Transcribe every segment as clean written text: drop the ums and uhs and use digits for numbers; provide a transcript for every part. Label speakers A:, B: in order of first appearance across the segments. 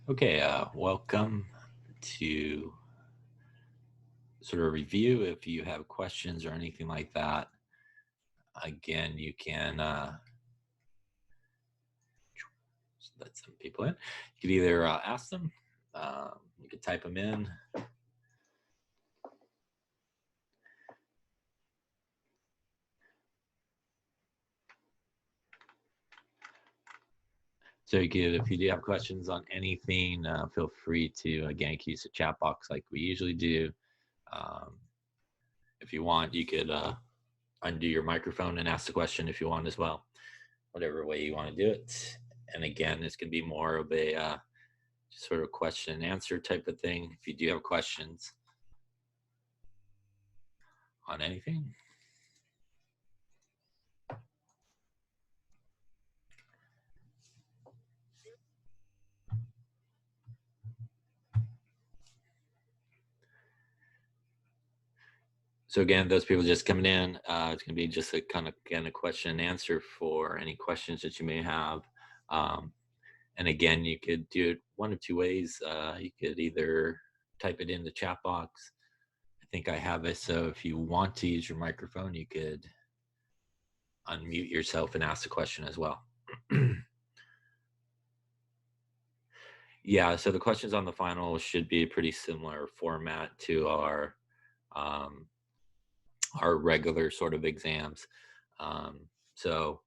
A: Okay, welcome to sort of review. If you have questions or anything like that, again, you can let some people in. You could either ask them, you could type them in. So you could, if you do have questions on anything, feel free to, again, use the chat box like we usually do. If you want, you could undo your microphone and ask the question if you want as well, whatever way you want to do it. And again, this can be more of a sort of question and answer type of thing. If you do have questions on anything. So again, those people just coming in, it's going to be just a kind of a question and answer for any questions that you may have. And again, you could do it one of two ways. You could either type it in the chat box. I think I have it. So if you want to use your microphone, you could unmute yourself and ask the question as well. Yeah, so the questions on the final should be a pretty similar format to our regular sort of exams. So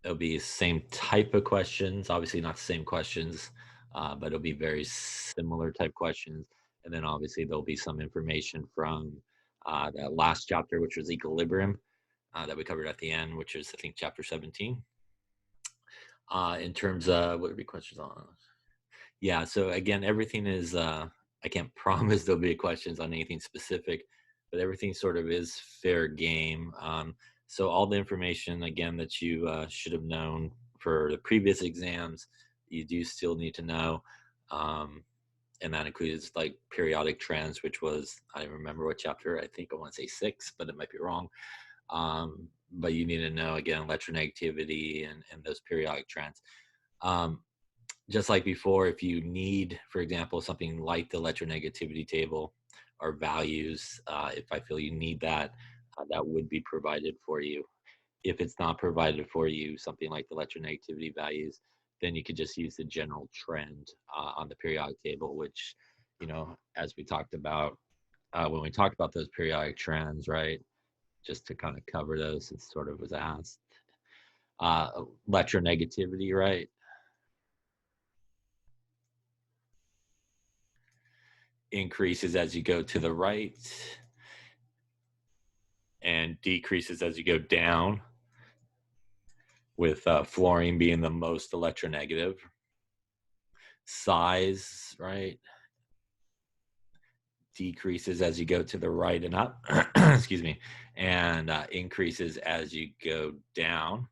A: it'll be the same type of questions, obviously not the same questions, but it'll be very similar type questions. And then obviously there'll be some information from that last chapter, which was equilibrium, that we covered at the end, which is, I think, chapter 17. In terms of what would be questions on? Yeah, so again, everything is, I can't promise there'll be questions on anything specific, but everything sort of is fair game. So all the information, again, that you should have known for the previous exams, you do still need to know. And that includes like periodic trends, which was, I don't remember what chapter, I think I want to say 6, but it might be wrong. But you need to know, again, electronegativity and those periodic trends. Just like before, if you need, for example, something like the electronegativity table or values, if I feel you need that, that would be provided for you. If it's not provided for you, something like the electronegativity values, then you could just use the general trend on the periodic table, which, as we talked about when we talked about those periodic trends, right? Just to kind of cover those, it sort of was asked. Electronegativity, right? Increases as you go to the right and decreases as you go down, with fluorine being the most electronegative. Size, right, decreases as you go to the right and up, excuse me, and increases as you go down.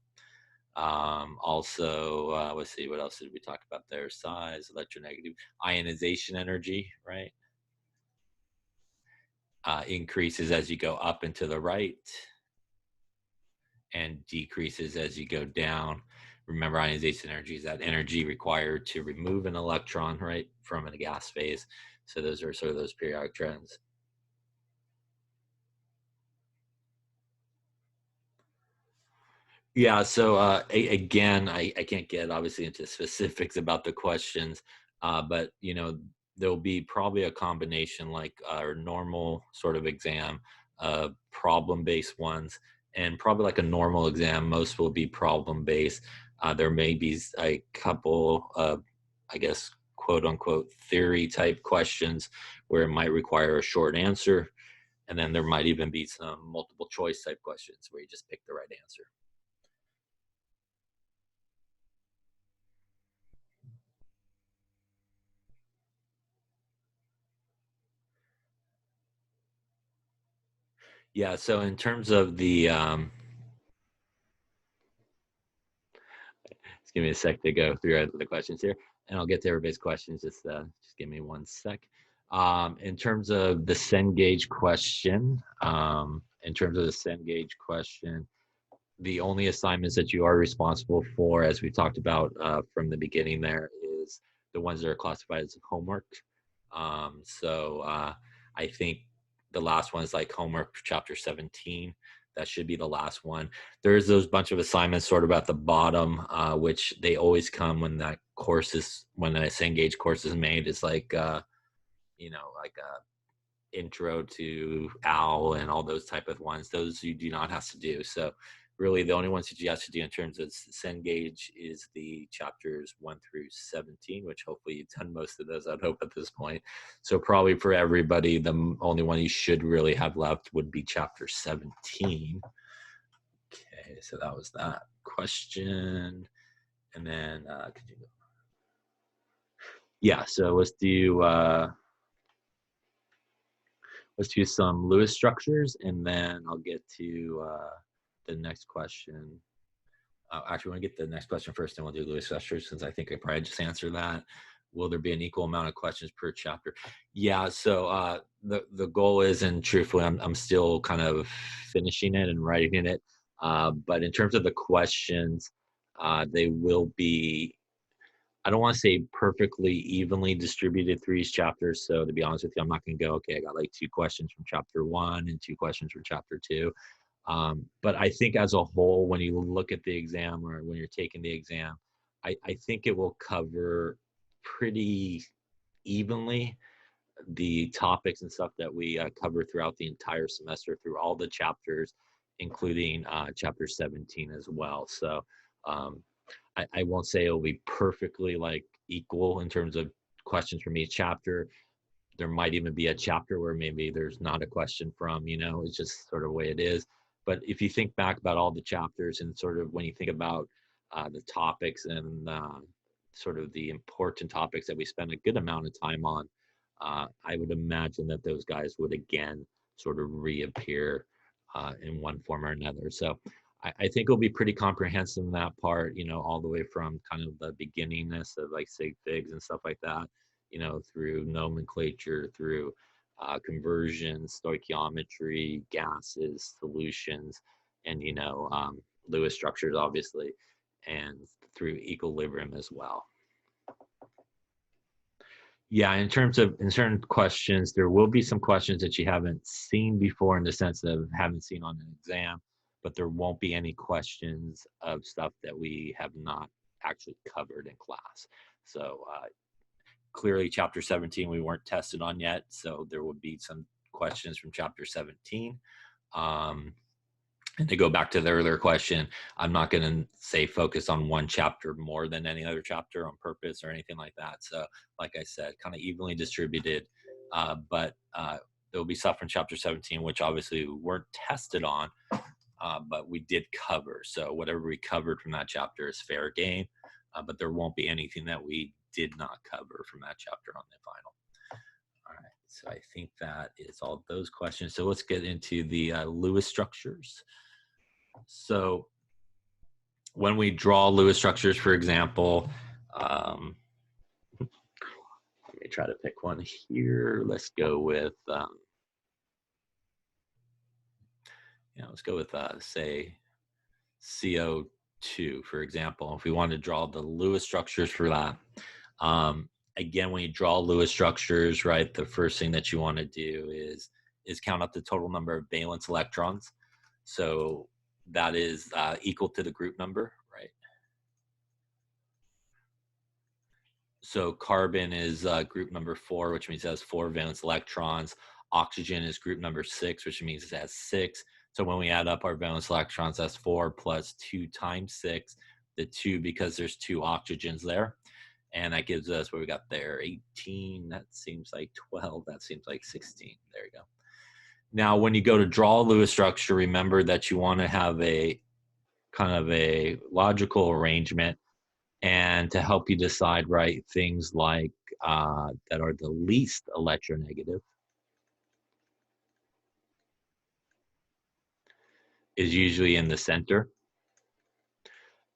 A: Also, let's see, what else did we talk about there? Size, electronegative, ionization energy, right? Increases as you go up and to the right and decreases as you go down. Remember, ionization energy is that energy required to remove an electron, right, from a gas phase. So those are sort of those periodic trends. Yeah, so again, I can't get obviously into specifics about the questions, but there'll be probably a combination like our normal sort of exam, problem-based ones, and probably like a normal exam, most will be problem-based. There may be a couple of, I guess, quote unquote, theory type questions where it might require a short answer. And then there might even be some multiple choice type questions where you just pick the right answer. Yeah, so in terms of the, just give me a sec to go through the questions here, and I'll get to everybody's questions. Just give me one sec. In terms of the Sen gauge question, the only assignments that you are responsible for, as we talked about from the beginning there, is the ones that are classified as homework. I think the last one is like homework chapter 17. That should be the last one. There's those bunch of assignments sort of at the bottom, which they always come when that course is, when the Cengage course is made. It's like, like a intro to OWL and all those type of ones. Those you do not have to do. So really the only ones that you have to do in terms of Cengage is the chapters 1 through 17, which hopefully you've done most of those, I'd hope, at this point. So probably for everybody, the only one you should really have left would be chapter 17. Okay, so that was that question. And then continue. Yeah, so let's do some Lewis structures, and then I'll get to the next question. Actually, I want to get the next question first, and we'll do Lewis structures, since I think I probably just answered that. Will there be an equal amount of questions per chapter? Yeah, so the goal is, and truthfully, I'm still kind of finishing it and writing it, but in terms of the questions, they will be, I don't want to say perfectly evenly distributed through each chapter. So to be honest with you, I'm not going to go, okay, I got like 2 questions from chapter 1 and 2 questions from chapter 2. But I think as a whole, when you look at the exam, or when you're taking the exam, I think it will cover pretty evenly the topics and stuff that we cover throughout the entire semester, through all the chapters, including chapter 17 as well. So I won't say it'll be perfectly like equal in terms of questions from each chapter. There might even be a chapter where maybe there's not a question from, it's just sort of the way it is. But if you think back about all the chapters, and sort of when you think about the topics and sort of the important topics that we spend a good amount of time on, I would imagine that those guys would again sort of reappear in one form or another. So I think it'll be pretty comprehensive in that part, all the way from kind of the beginningness of like sig figs and stuff like that, through nomenclature, through conversions, stoichiometry, gases, solutions, and, Lewis structures, obviously, and through equilibrium as well. Yeah, in terms of certain questions, there will be some questions that you haven't seen before, in the sense of haven't seen on an exam, but there won't be any questions of stuff that we have not actually covered in class. So clearly chapter 17 we weren't tested on yet, so there will be some questions from chapter 17. And to go back to the earlier question, I'm not going to say focus on one chapter more than any other chapter on purpose or anything like that. So like I said, kind of evenly distributed, but there'll be stuff from chapter 17, which obviously we weren't tested on, but we did cover. So whatever we covered from that chapter is fair game, but there won't be anything that we did not cover from that chapter on the final. All right, so I think that is all those questions. So let's get into the Lewis structures. So when we draw Lewis structures, for example, let me try to pick one here. Let's go with, let's go with, say, CO2, for example. If we want to draw the Lewis structures for that, again, when you draw Lewis structures, right, the first thing that you want to do is count up the total number of valence electrons. So that is equal to the group number, right? So carbon is group number 4, which means it has 4 valence electrons. Oxygen is group number 6, which means it has 6. So when we add up our valence electrons, that's 4 plus 2 times 6. The 2, because there's 2 oxygens there. And that gives us, what we got there, 18. That seems like 12. That seems like 16. There you go. Now, when you go to draw a Lewis structure, remember that you want to have a kind of a logical arrangement, and to help you decide, right, things like that are the least electronegative is usually in the center.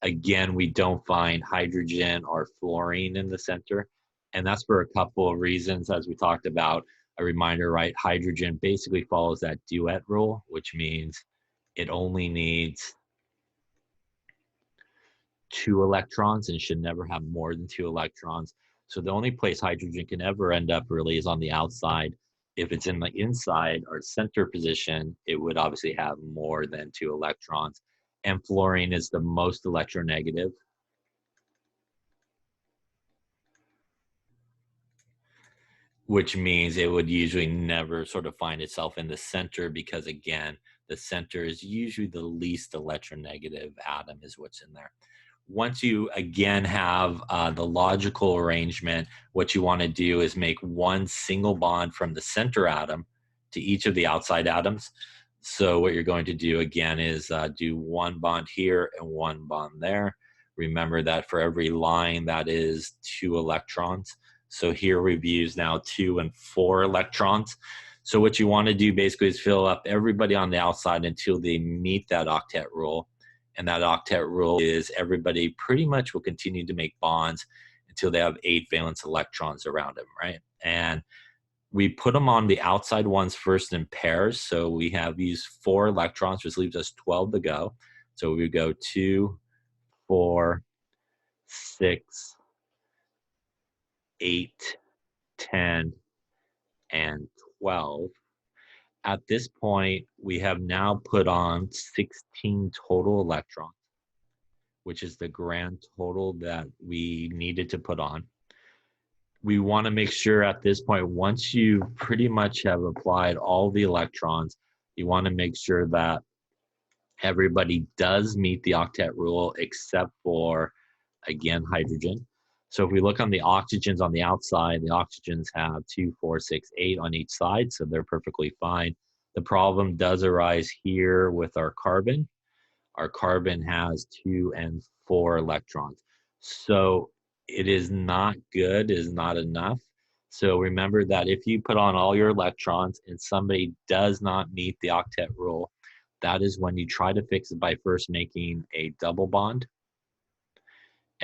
A: Again, we don't find hydrogen or fluorine in the center, and that's for a couple of reasons, as we talked about. A reminder, right, hydrogen basically follows that duet rule, which means it only needs 2 electrons and should never have more than 2 electrons. So the only place hydrogen can ever end up really is on the outside. If it's in the inside or center position, it would obviously have more than 2 electrons. And fluorine is the most electronegative. Which means it would usually never sort of find itself in the center because, again, the center is usually the least electronegative atom is what's in there. Once you, again, have the logical arrangement, what you want to do is make one single bond from the center atom to each of the outside atoms. So what you're going to do, again, is do one bond here and one bond there. Remember that for every line, that is 2 electrons. So here we've used now 2 and 4 electrons. So what you want to do basically is fill up everybody on the outside until they meet that octet rule. And that octet rule is everybody pretty much will continue to make bonds until they have 8 valence electrons around them, right? And we put them on the outside ones first in pairs. So we have these 4 electrons, which leaves us 12 to go. So we go 2, 4, 6, 8, 10, and 12. At this point, we have now put on 16 total electrons, which is the grand total that we needed to put on. We want to make sure at this point, once you pretty much have applied all the electrons, you want to make sure that everybody does meet the octet rule except for, again, hydrogen. So if we look on the oxygens on the outside, the oxygens have 2, 4, 6, 8 on each side, so they're perfectly fine. The problem does arise here with our carbon. Our carbon has 2 and 4 electrons. So it is not good, it is not enough. So remember that if you put on all your electrons and somebody does not meet the octet rule, that is when you try to fix it by first making a double bond.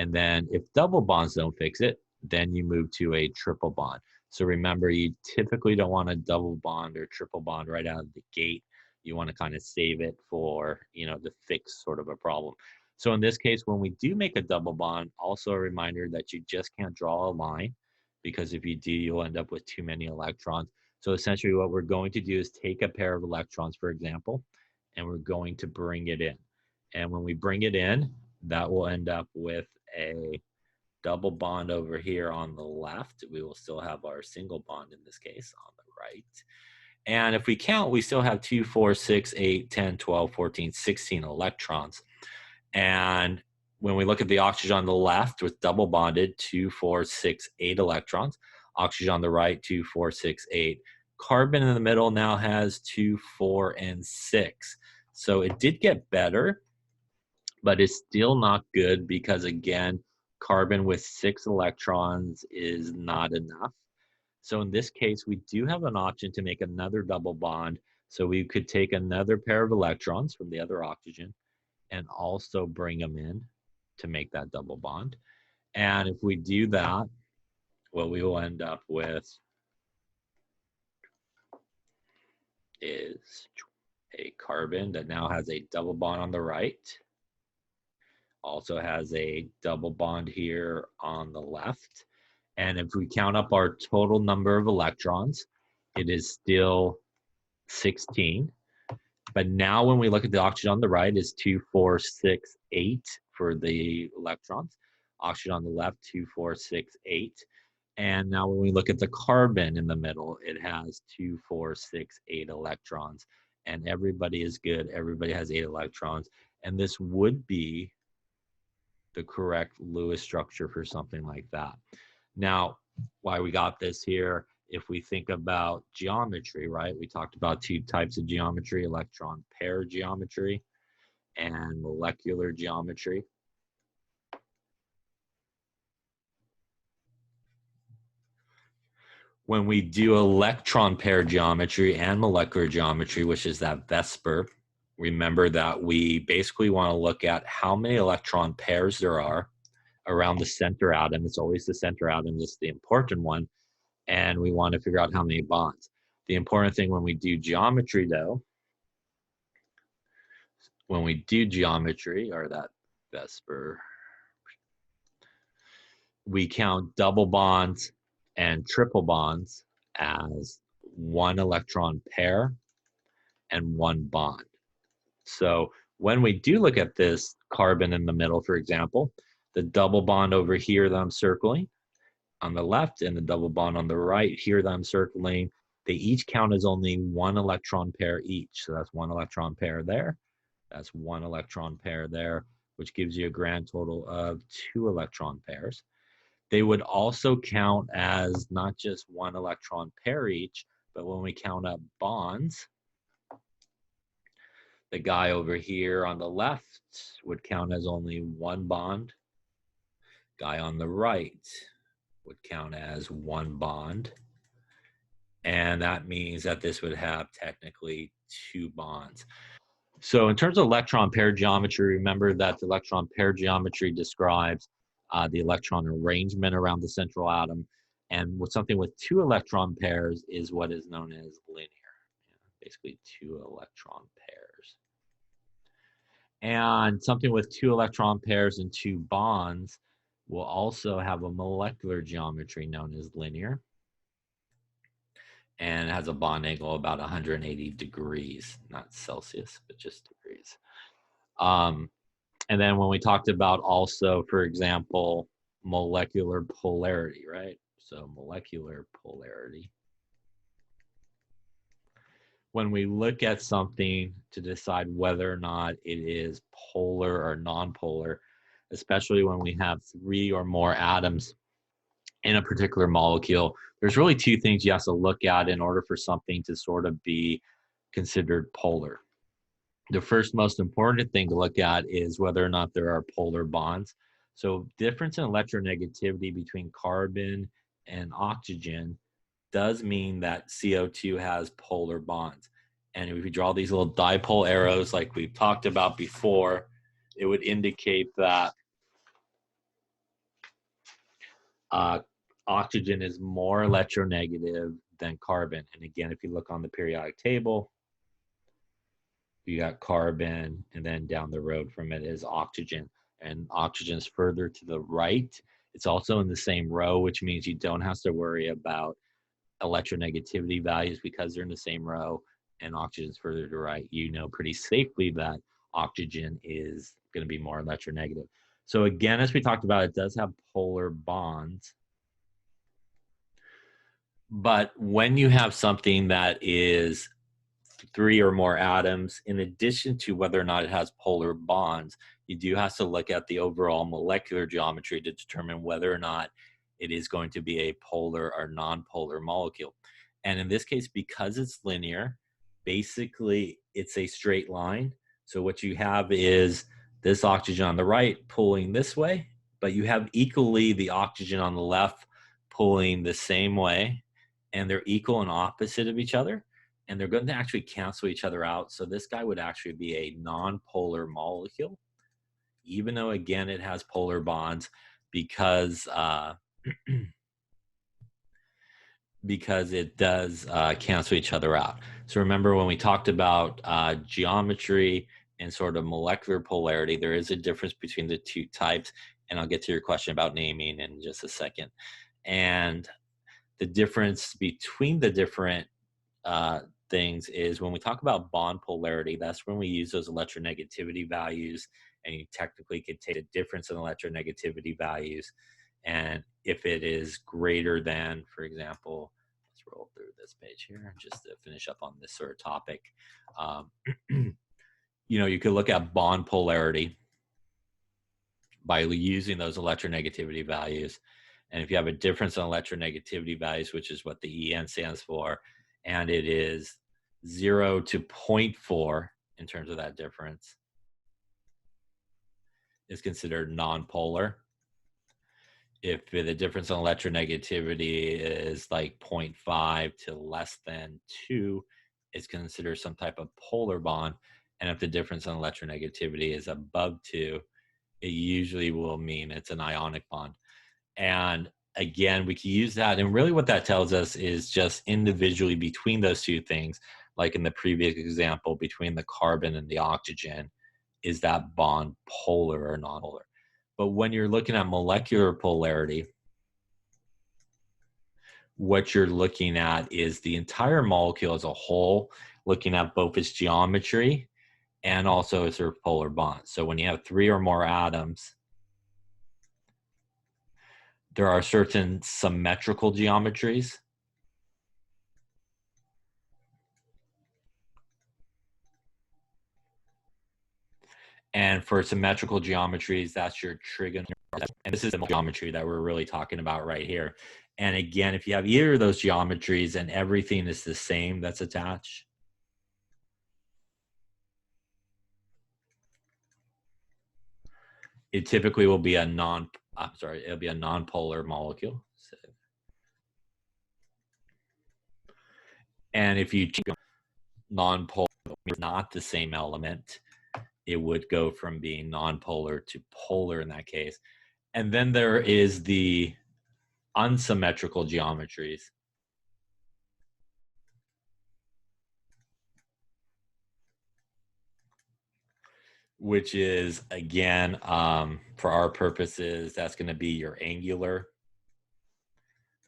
A: And then if double bonds don't fix it, then you move to a triple bond. So remember, you typically don't want a double bond or triple bond right out of the gate. You want to kind of save it for, to fix sort of a problem. So in this case, when we do make a double bond, also a reminder that you just can't draw a line, because if you do, you'll end up with too many electrons. So essentially what we're going to do is take a pair of electrons, for example, and we're going to bring it in. And when we bring it in, that will end up with a double bond over here on the left. We will still have our single bond in this case on the right. And if we count, we still have 2, 4, 6, 8, 10, 12, 14, 16 electrons. And when we look at the oxygen on the left with double bonded, 2, 4, 6, 8 electrons. Oxygen on the right, 2, 4, 6, 8. Carbon in the middle now has 2, 4, and 6. So it did get better, but it's still not good because, again, carbon with 6 electrons is not enough. So in this case, we do have an option to make another double bond. So we could take another pair of electrons from the other oxygen and also bring them in to make that double bond. And if we do that, what we will end up with is a carbon that now has a double bond on the right. Also has a double bond here on the left. And if we count up our total number of electrons, it is still 16. But now when we look at the oxygen on the right, it's 2, 4, 6, 8 for the electrons. Oxygen on the left, 2, 4, 6, 8. And now when we look at the carbon in the middle, it has 2, 4, 6, 8 electrons. And everybody is good. Everybody has 8 electrons. And this would be the correct Lewis structure for something like that. Now, why we got this here, if we think about geometry, right? We talked about 2 types of geometry, electron pair geometry and molecular geometry. When we do electron pair geometry and molecular geometry, which is that VSEPR, remember that we basically want to look at how many electron pairs there are around the center atom. It's always the center atom that's the important one. And we want to figure out how many bonds. The important thing when we do geometry, though, when we do geometry, or that VSEPR, we count double bonds and triple bonds as one electron pair and one bond. So when we do look at this carbon in the middle, for example, the double bond over here that I'm circling on the left and the double bond on the right here that I'm circling, they each count as only one electron pair each. So that's one electron pair there. That's one electron pair there, which gives you a grand total of 2 electron pairs. They would also count as not just one electron pair each, but when we count up bonds, the guy over here on the left would count as only one bond. Guy on the right would count as one bond. And that means that this would have technically 2 bonds. So in terms of electron pair geometry, remember that the electron pair geometry describes the electron arrangement around the central atom. And with something with 2 electron pairs is what is known as linear. Basically 2 electron pairs. And something with 2 electron pairs and 2 bonds will also have a molecular geometry known as linear. And it has a bond angle about 180 degrees, not Celsius, but just degrees. And then when we talked about also, for example, molecular polarity, right? So molecular polarity. When we look at something to decide whether or not it is polar or non-polar, especially when we have 3 or more atoms in a particular molecule, there's really 2 things you have to look at in order for something to sort of be considered polar. The first most important thing to look at is whether or not there are polar bonds. So difference in electronegativity between carbon and oxygen does mean that CO2 has polar bonds. And if we draw these little dipole arrows like we've talked about before, it would indicate that oxygen is more electronegative than carbon. And again, if you look on the periodic table, you got carbon, and then down the road from it is oxygen. And oxygen is further to the right. It's also in the same row, which means you don't have to worry about electronegativity values because they're in the same row, and oxygen is further to the right. You know pretty safely that oxygen is going to be more electronegative. So again, as we talked about, it does have polar bonds. But when you have something that is 3 or more atoms, in addition to whether or not it has polar bonds, you do have to look at the overall molecular geometry to determine whether or not it is going to be a polar or non-polar molecule. And in this case, because it's linear, basically it's a straight line. So what you have is this oxygen on the right pulling this way, but you have equally the oxygen on the left pulling the same way, and they're equal and opposite of each other. And they're going to actually cancel each other out. So this guy would actually be a non-polar molecule, even though, again, it has polar bonds because it does cancel each other out. So remember when we talked about geometry and sort of molecular polarity, there is a difference between the 2 types. And I'll get to your question about naming in just a second. And the difference between the different things is when we talk about bond polarity, that's when we use those electronegativity values, and you technically could take the difference in electronegativity values, and if it is greater than, for example, let's roll through this page here just to finish up on this sort of topic. You know, you could look at bond polarity by using those electronegativity values, and if you have a difference in electronegativity values, which is what the EN stands for, and it is 0 to 0.4 in terms of that difference, is considered non-polar. If the difference in electronegativity is like 0.5 to less than 2, it's considered some type of polar bond. And if the difference in electronegativity is above 2, it usually will mean it's an ionic bond. And again, we can use that. And really what that tells us is just individually between those 2 things, like in the previous example, between the carbon and the oxygen, is that bond polar or non-polar? But when you're looking at molecular polarity, what you're looking at is the entire molecule as a whole, looking at both its geometry and also its polar bonds. So when you have 3 or more atoms, there are certain symmetrical geometries. And for symmetrical geometries, that's your trigonometry. And this is the geometry that we're really talking about right here. And again, if you have either of those geometries and everything is the same that's attached, it typically will be a it'll be a nonpolar molecule. So, and if you nonpolar is not the same element, it would go from being nonpolar to polar in that case. And then there is the unsymmetrical geometries, which is, again, for our purposes, that's going to be your angular.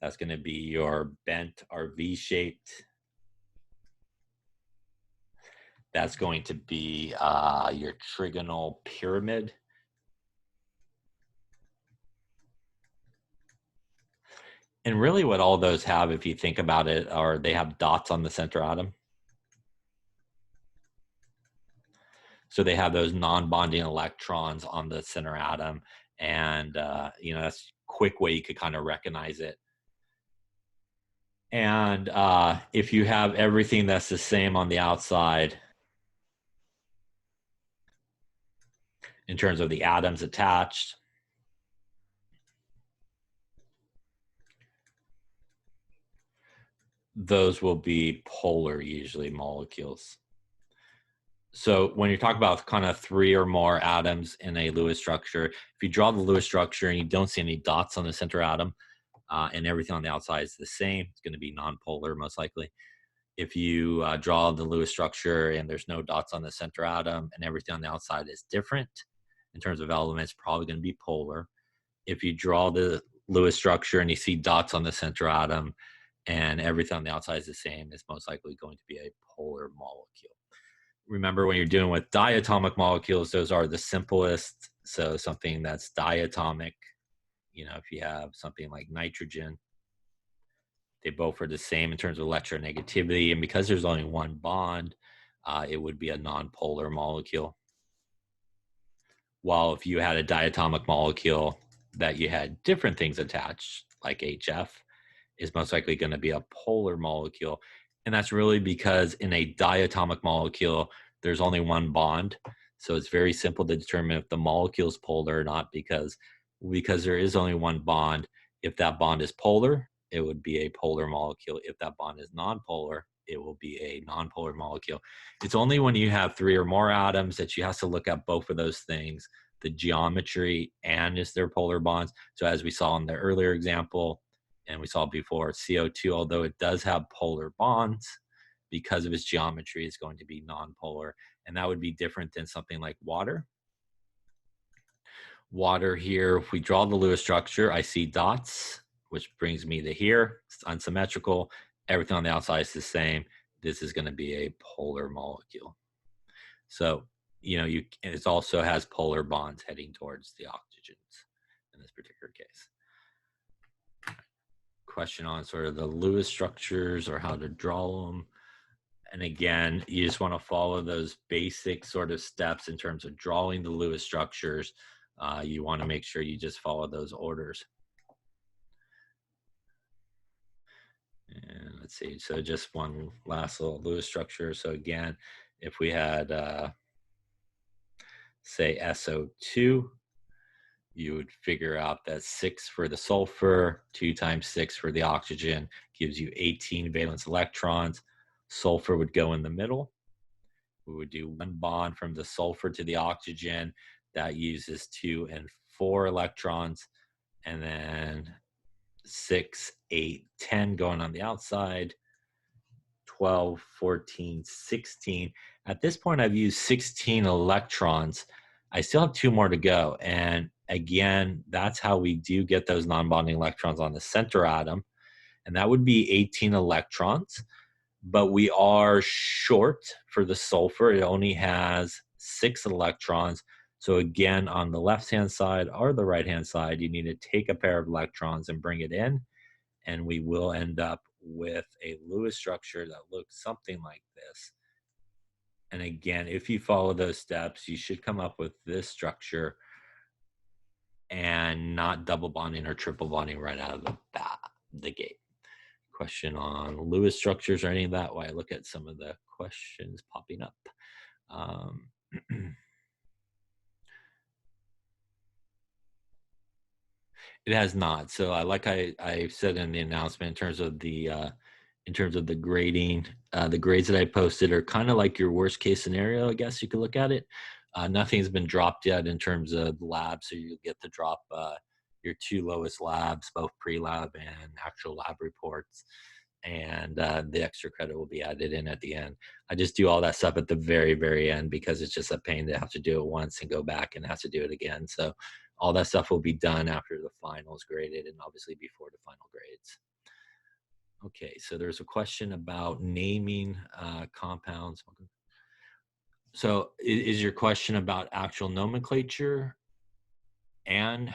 A: That's going to be your bent or V-shaped. That's going to be your trigonal pyramid. And really what all those have, if you think about it, are they have dots on the center atom. So they have those non-bonding electrons on the center atom. And, that's a quick way you could kind of recognize it. And if you have everything that's the same on the outside, in terms of the atoms attached, those will be polar, usually, molecules. So when you're talking about kind of 3 or more atoms in a Lewis structure, if you draw the Lewis structure and you don't see any dots on the center atom, and everything on the outside is the same, it's going to be nonpolar most likely. If you draw the Lewis structure and there's no dots on the center atom and everything on the outside is different in terms of elements, probably going to be polar. If you draw the Lewis structure and you see dots on the center atom and everything on the outside is the same, it's most likely going to be a polar molecule. Remember, when you're dealing with diatomic molecules, those are the simplest. So something that's diatomic, if you have something like nitrogen, they both are the same in terms of electronegativity. And because there's only one bond, it would be a nonpolar molecule. While if you had a diatomic molecule that you had different things attached, like HF, is most likely going to be a polar molecule. And that's really because in a diatomic molecule, there's only one bond. So it's very simple to determine if the molecule is polar or not, because there is only one bond. If that bond is polar, it would be a polar molecule. If that bond is nonpolar, it will be a nonpolar molecule. It's only when you have 3 or more atoms that you have to look at both of those things, the geometry and is there polar bonds. So as we saw in the earlier example, and we saw before, CO2, although it does have polar bonds, because of its geometry, is going to be nonpolar. And that would be different than something like water. Water here, if we draw the Lewis structure, I see dots, which brings me to here. It's unsymmetrical. Everything on the outside is the same. This is going to be a polar molecule. So, it also has polar bonds heading towards the oxygens in this particular case. Question on sort of the Lewis structures or how to draw them. And again, you just want to follow those basic sort of steps in terms of drawing the Lewis structures. You want to make sure you just follow those orders. And let's see, so just one last little Lewis structure. So again, if we had, say, SO2, you would figure out that 6 for the sulfur, 2 times 6 for the oxygen gives you 18 valence electrons. Sulfur would go in the middle. We would do 1 bond from the sulfur to the oxygen. That uses 2 and 4 electrons. And then 6, 8, 10 going on the outside. 12, 14, 16. At this point, I've used 16 electrons. I still have 2 more to go. And again, that's how we do get those non-bonding electrons on the center atom. and that would be 18 electrons. But we are short for the sulfur. It only has 6 electrons. So again, on the left-hand side or the right-hand side, you need to take a pair of electrons and bring it in, and we will end up with a Lewis structure that looks something like this. And again, if you follow those steps, you should come up with this structure and not double bonding or triple bonding right out of the gate. Question on Lewis structures or any of that? While I look at some of the questions popping up. It has not. So like I said in the announcement, in terms of the grading, the grades that I posted are kind of like your worst case scenario, I guess you could look at it. Nothing's been dropped yet in terms of lab, so you get to drop your 2 lowest labs, both pre-lab and actual lab reports, and the extra credit will be added in at the end. I just do all that stuff at the very, very end because it's just a pain to have to do it once and go back and have to do it again. So all that stuff will be done after the finals graded and obviously before the final grades. Okay, so there's a question about naming compounds. So is your question about actual nomenclature and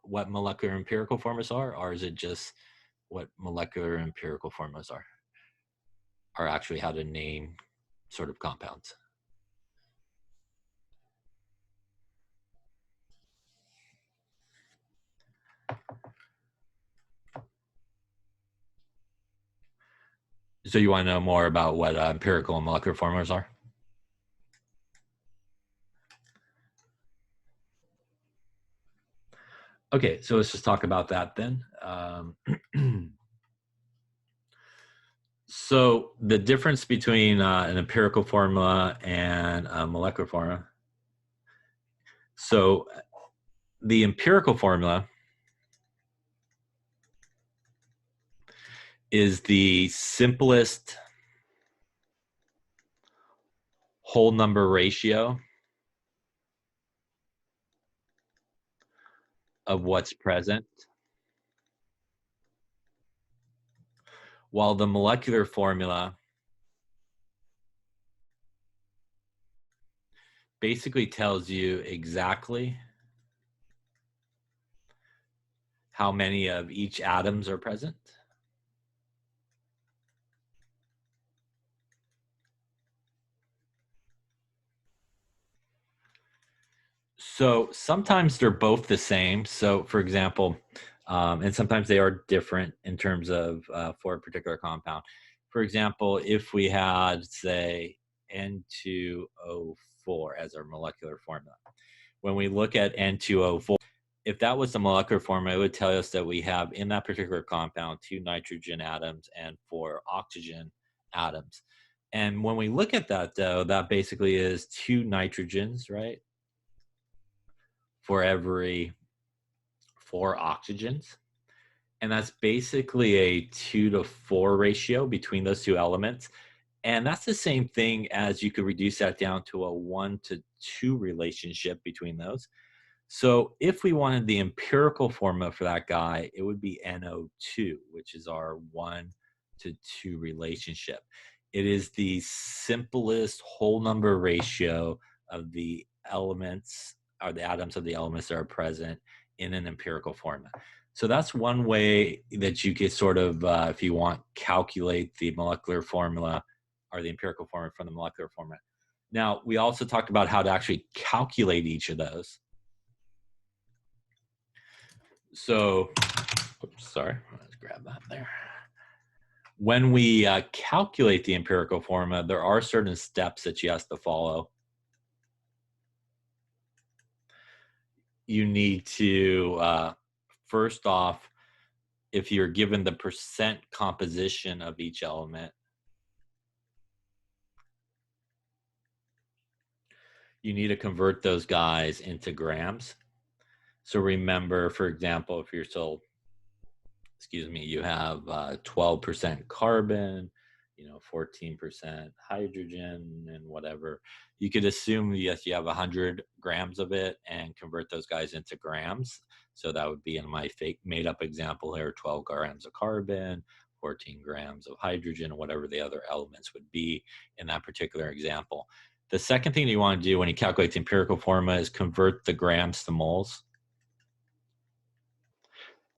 A: what molecular empirical formulas are, or is it just what molecular empirical formulas are actually how to name sort of compounds? So you want to know more about what empirical and molecular formulas are? Okay, so let's just talk about that then. So the difference between an empirical formula and a molecular formula. So the empirical formula is the simplest whole number ratio of what's present, while the molecular formula basically tells you exactly how many of each atoms are present. So sometimes they're both the same. So for example, and sometimes they are different in terms of for a particular compound. For example, if we had, say, N2O4 as our molecular formula, when we look at N2O4, if that was the molecular formula, it would tell us that we have in that particular compound 2 nitrogen atoms and 4 oxygen atoms. And when we look at that, though, that basically is 2 nitrogens, right, for every 4 oxygens. And that's basically a 2 to 4 ratio between those 2 elements. And that's the same thing as you could reduce that down to a 1 to 2 relationship between those. So if we wanted the empirical formula for that guy, it would be NO2, which is our 1 to 2 relationship. It is the simplest whole number ratio of the elements or the atoms of the elements that are present in an empirical formula. So that's one way that you could sort of, if you want, calculate the molecular formula or the empirical formula from the molecular formula. Now, we also talked about how to actually calculate each of those. So, oops, sorry, let's grab that there. When we calculate the empirical formula, there are certain steps that you have to follow. You need to, first off, if you're given the percent composition of each element, you need to convert those guys into grams. So remember, for example, if you're still, you have 12% carbon, 14% hydrogen and whatever, you could assume, yes, you have 100 grams of it and convert those guys into grams. So that would be in my fake made up example here, 12 grams of carbon, 14 grams of hydrogen, or whatever the other elements would be in that particular example. The second thing that you want to do when you calculate the empirical formula is convert the grams to moles.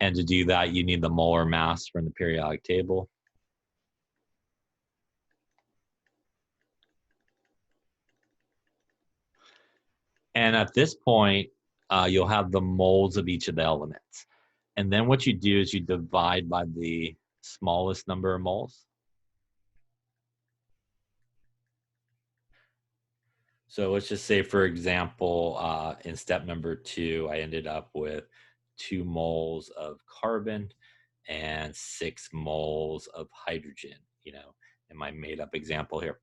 A: And to do that, you need the molar mass from the periodic table. And at this point, you'll have the moles of each of the elements. And then what you do is you divide by the smallest number of moles. So let's just say, for example, in step number 2, I ended up with 2 moles of carbon and 6 moles of hydrogen, you know, in my made up example here.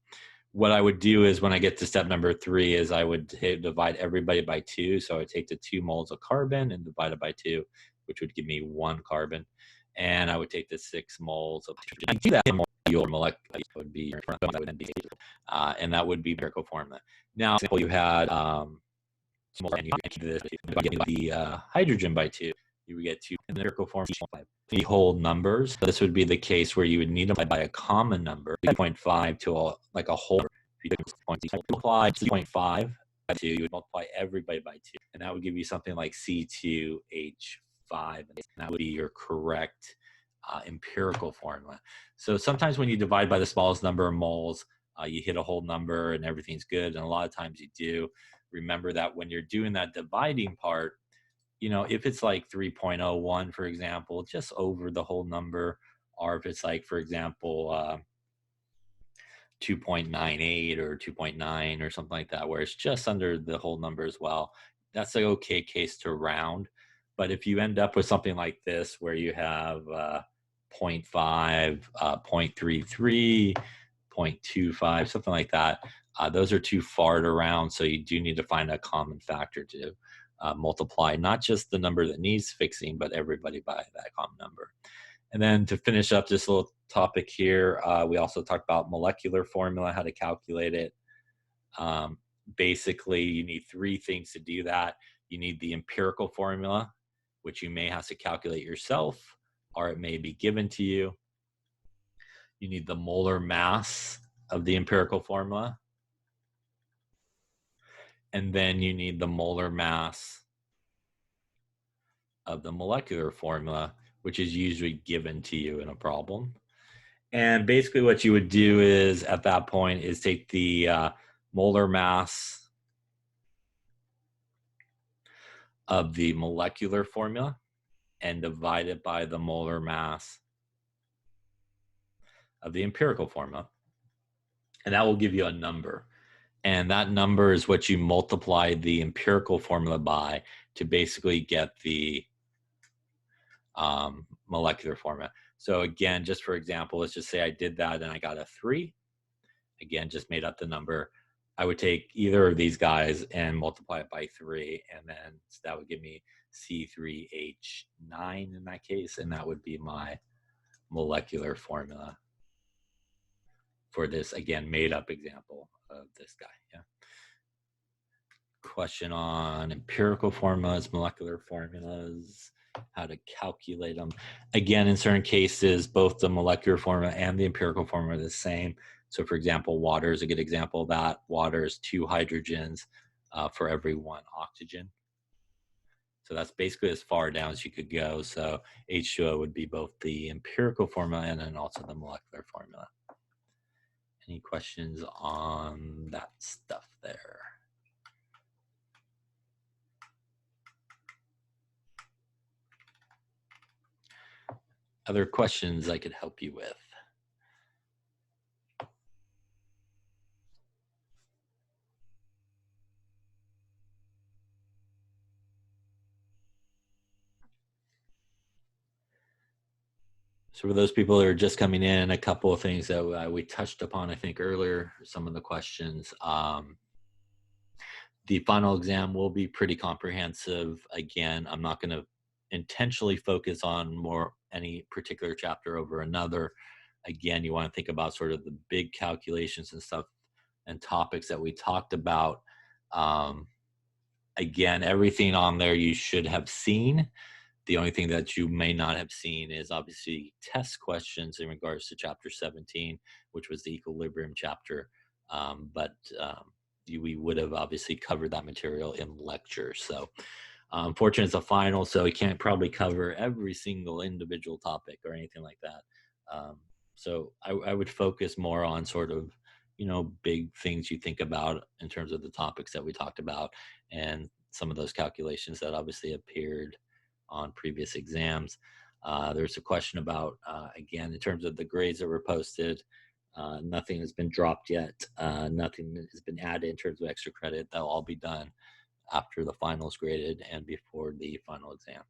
A: What I would do is when I get to step number 3 is I would divide everybody by 2. So I would take the 2 moles of carbon and divide it by 2, which would give me 1 carbon. And I would take the 6 moles of hydrogen. Do that more, your molecular would be, and that would be empirical formula. Now, for example, you had the hydrogen by 2. You would get 2 empirical formula, the whole numbers. So this would be the case where you would need to multiply by a common number, 2.5 to a whole. If you multiply 2.5 by 2, you would multiply everybody by 2, and that would give you something like C2H5, and that would be your correct empirical formula. So sometimes when you divide by the smallest number of moles, you hit a whole number and everything's good, and a lot of times you do. Remember that when you're doing that dividing part, you know, if it's like 3.01, for example, just over the whole number, or if it's like, for example, 2.98 or 2.9 or something like that, where it's just under the whole number as well, that's an okay case to round. But if you end up with something like this, where you have 0.5, 0.33, 0.25, something like that, those are too far to round, so you do need to find a common factor to multiply not just the number that needs fixing, but everybody by that common number. And then to finish up this little topic here, we also talked about molecular formula, how to calculate it. Basically, you need 3 things to do that. You need the empirical formula, which you may have to calculate yourself, or it may be given to you. You need the molar mass of the empirical formula. And then you need the molar mass of the molecular formula, which is usually given to you in a problem. And basically what you would do is, at that point, is take the molar mass of the molecular formula and divide it by the molar mass of the empirical formula. And that will give you a number. And that number is what you multiply the empirical formula by to basically get the molecular formula. So again, just for example, let's just say I did that and I got a 3. Again, just made up the number. I would take either of these guys and multiply it by 3, and then that would give me C3H9 in that case, and that would be my molecular formula for this, again, made up example of this guy. Yeah. Question on empirical formulas, molecular formulas, how to calculate them. Again, in certain cases, both the molecular formula and the empirical formula are the same. So for example, water is a good example of that. Water is 2 hydrogens for every 1 oxygen. So that's basically as far down as you could go. So H2O would be both the empirical formula and then also the molecular formula. Any questions on that stuff there? Other questions I could help you with? So for those people that are just coming in, a couple of things that we touched upon, I think, earlier, some of the questions. The final exam will be pretty comprehensive. Again, I'm not going to intentionally focus on any particular chapter over another. Again, you want to think about sort of the big calculations and stuff and topics that we talked about. Again, everything on there you should have seen. The only thing that you may not have seen is obviously test questions in regards to chapter 17, which was the equilibrium chapter. We would have obviously covered that material in lecture. So unfortunately, it's a final, so we can't probably cover every single individual topic or anything like that. So I would focus more on sort of, big things you think about in terms of the topics that we talked about and some of those calculations that obviously appeared on previous exams. There's a question about, again, in terms of the grades that were posted, nothing has been dropped yet. Nothing has been added in terms of extra credit. That'll all be done after the finals graded and before the final exam.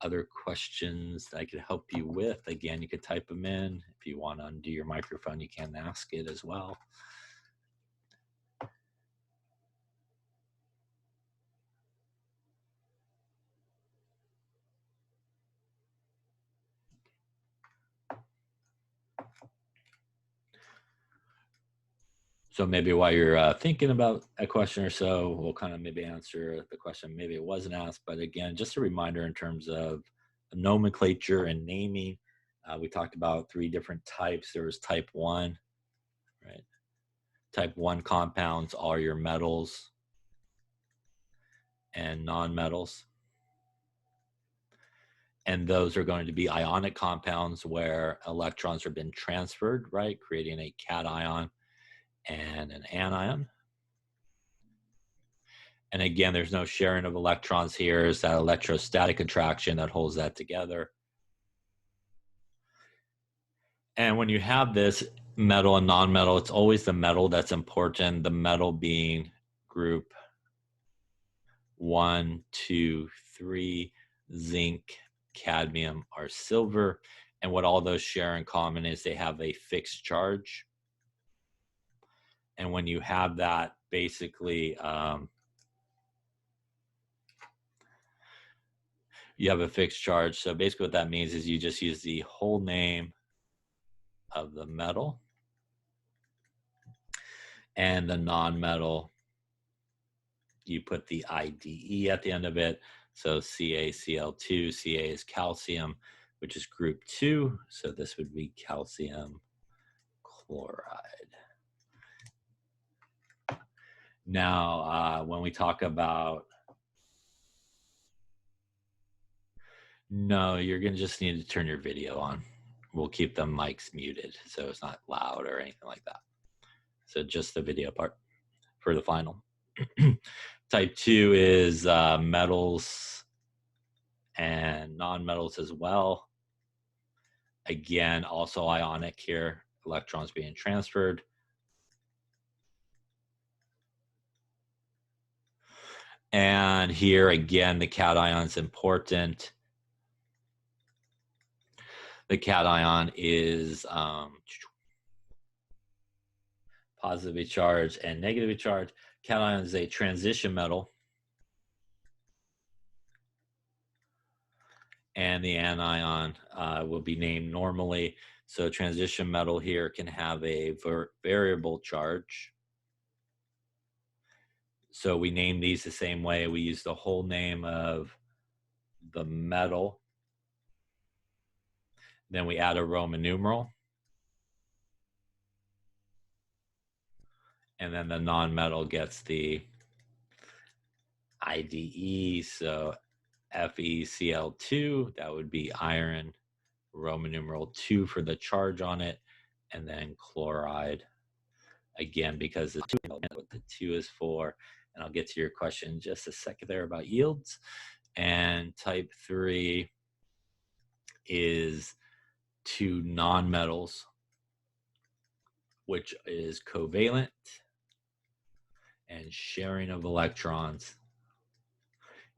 A: Other questions that I could help you with, again, you could type them in. If you want to undo your microphone, you can ask it as well. So maybe while you're thinking about a question or so, we'll kind of maybe answer the question. Maybe it wasn't asked, but again, just a reminder in terms of nomenclature and naming. We talked about 3 different types. There was type 1, right? Type 1 compounds are your metals and nonmetals. And those are going to be ionic compounds where electrons have been transferred, right? Creating a cation and an anion. And again, there's no sharing of electrons here. It's that electrostatic attraction that holds that together. And when you have this metal and nonmetal, it's always the metal that's important. The metal being group 1, 2, 3, zinc, cadmium, or silver. And what all those share in common is they have a fixed charge. And when you have that, basically, you have a fixed charge. So basically what that means is you just use the whole name of the metal and the nonmetal, you put the IDE at the end of it. So CaCl2, Ca is calcium, which is group 2. So this would be calcium chloride. Now, when we talk about, no, you're going to just need to turn your video on. We'll keep the mics muted so it's not loud or anything like that. So just the video part for the final. Type 2 is metals and nonmetals as well. Again, also ionic here, electrons being transferred. And here again, the cation is important. The cation is positively charged and negatively charged. Cation is a transition metal. And the anion will be named normally. So transition metal here can have a variable charge. So we name these the same way. We use the whole name of the metal. Then we add a Roman numeral. And then the nonmetal gets the IDE. So FeCl2, that would be iron, Roman numeral 2 for the charge on it, and then chloride. Again, because the 2, what the 2 is for. And I'll get to your question in just a second there about yields. And type 3 is 2 nonmetals, which is covalent and sharing of electrons.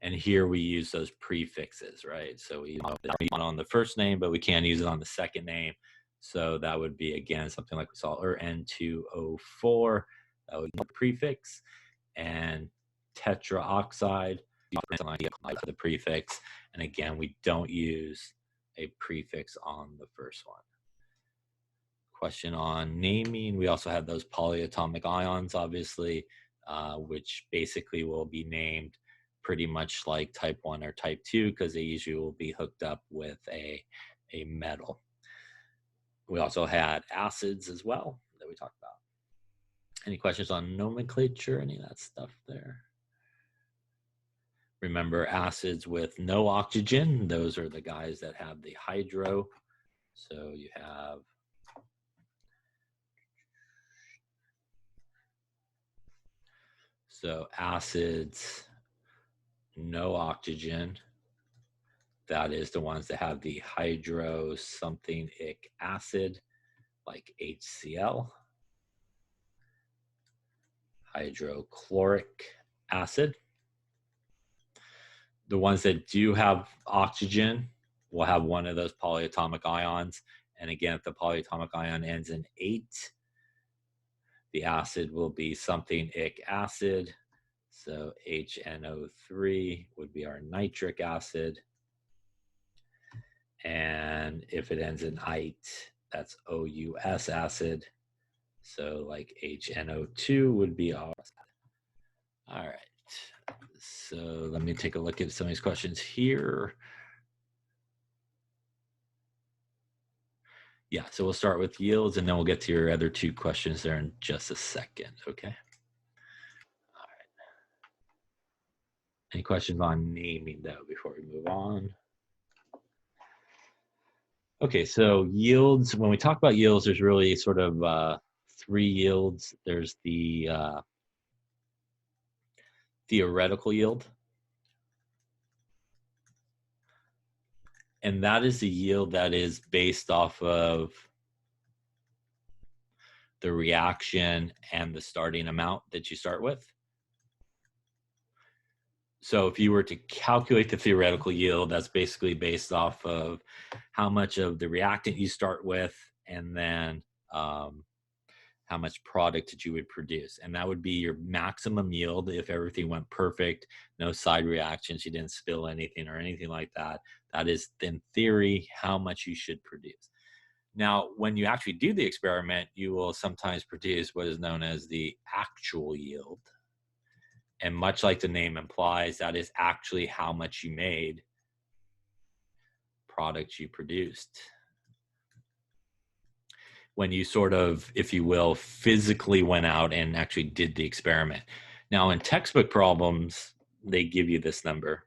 A: And here we use those prefixes, right? So we use it on the first name, but we can't use it on the second name. So that would be, again, something like we saw, or N2O4, that would be the prefix. And tetraoxide, the prefix. And again, we don't use a prefix on the first one. Question on naming. We also have those polyatomic ions, obviously, which basically will be named pretty much like type 1 or type 2 because they usually will be hooked up with a metal. We also had acids as well that we talked about. Any questions on nomenclature, any of that stuff there? Remember, acids with no oxygen, those are the guys that have the hydro. So you have acids, no oxygen. That is the ones that have the hydro something-ic acid, like HCl. Hydrochloric acid. The ones that do have oxygen will have one of those polyatomic ions. And again, if the polyatomic ion ends in 8, the acid will be something-ic acid. So HNO3 would be our nitric acid. And if it ends in ite, that's OUS acid. So like HNO2 would be our acid. All right. So let me take a look at some of these questions here. Yeah, so we'll start with yields and then we'll get to your other 2 questions there in just a second, okay? All right. Any questions on naming though before we move on? Okay, so yields, when we talk about yields, there's really sort of 3 yields. There's the theoretical yield. And that is the yield that is based off of the reaction and the starting amount that you start with. So if you were to calculate the theoretical yield, that's basically based off of how much of the reactant you start with and then how much product that you would produce. And that would be your maximum yield if everything went perfect, no side reactions, you didn't spill anything or anything like that. That is, in theory, how much you should produce. Now, when you actually do the experiment, you will sometimes produce what is known as the actual yield. And much like the name implies, that is actually how much you made, product you produced. When you sort of, if you will, physically went out and actually did the experiment. Now, in textbook problems, they give you this number.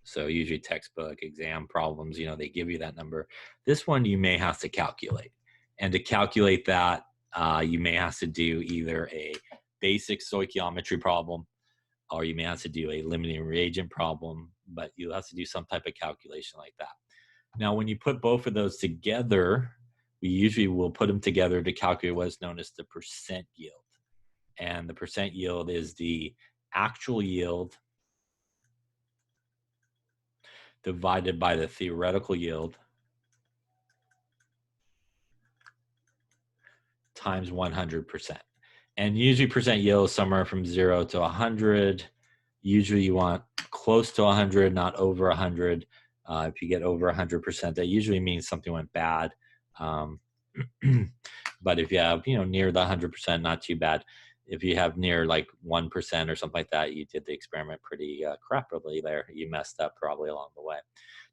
A: So usually textbook exam problems, they give you that number. This one you may have to calculate. And to calculate that, you may have to do either a basic stoichiometry problem, or you may have to do a limiting reagent problem, but you'll have to do some type of calculation like that. Now, when you put both of those together, we usually will put them together to calculate what is known as the percent yield. And the percent yield is the actual yield divided by the theoretical yield times 100%. And usually percent yield is somewhere from 0 to 100. Usually you want close to 100, not over 100. If you get over 100%, that usually means something went bad. But if you have, near the 100%, not too bad. If you have near like 1% or something like that, you did the experiment pretty crappily there. You messed up probably along the way.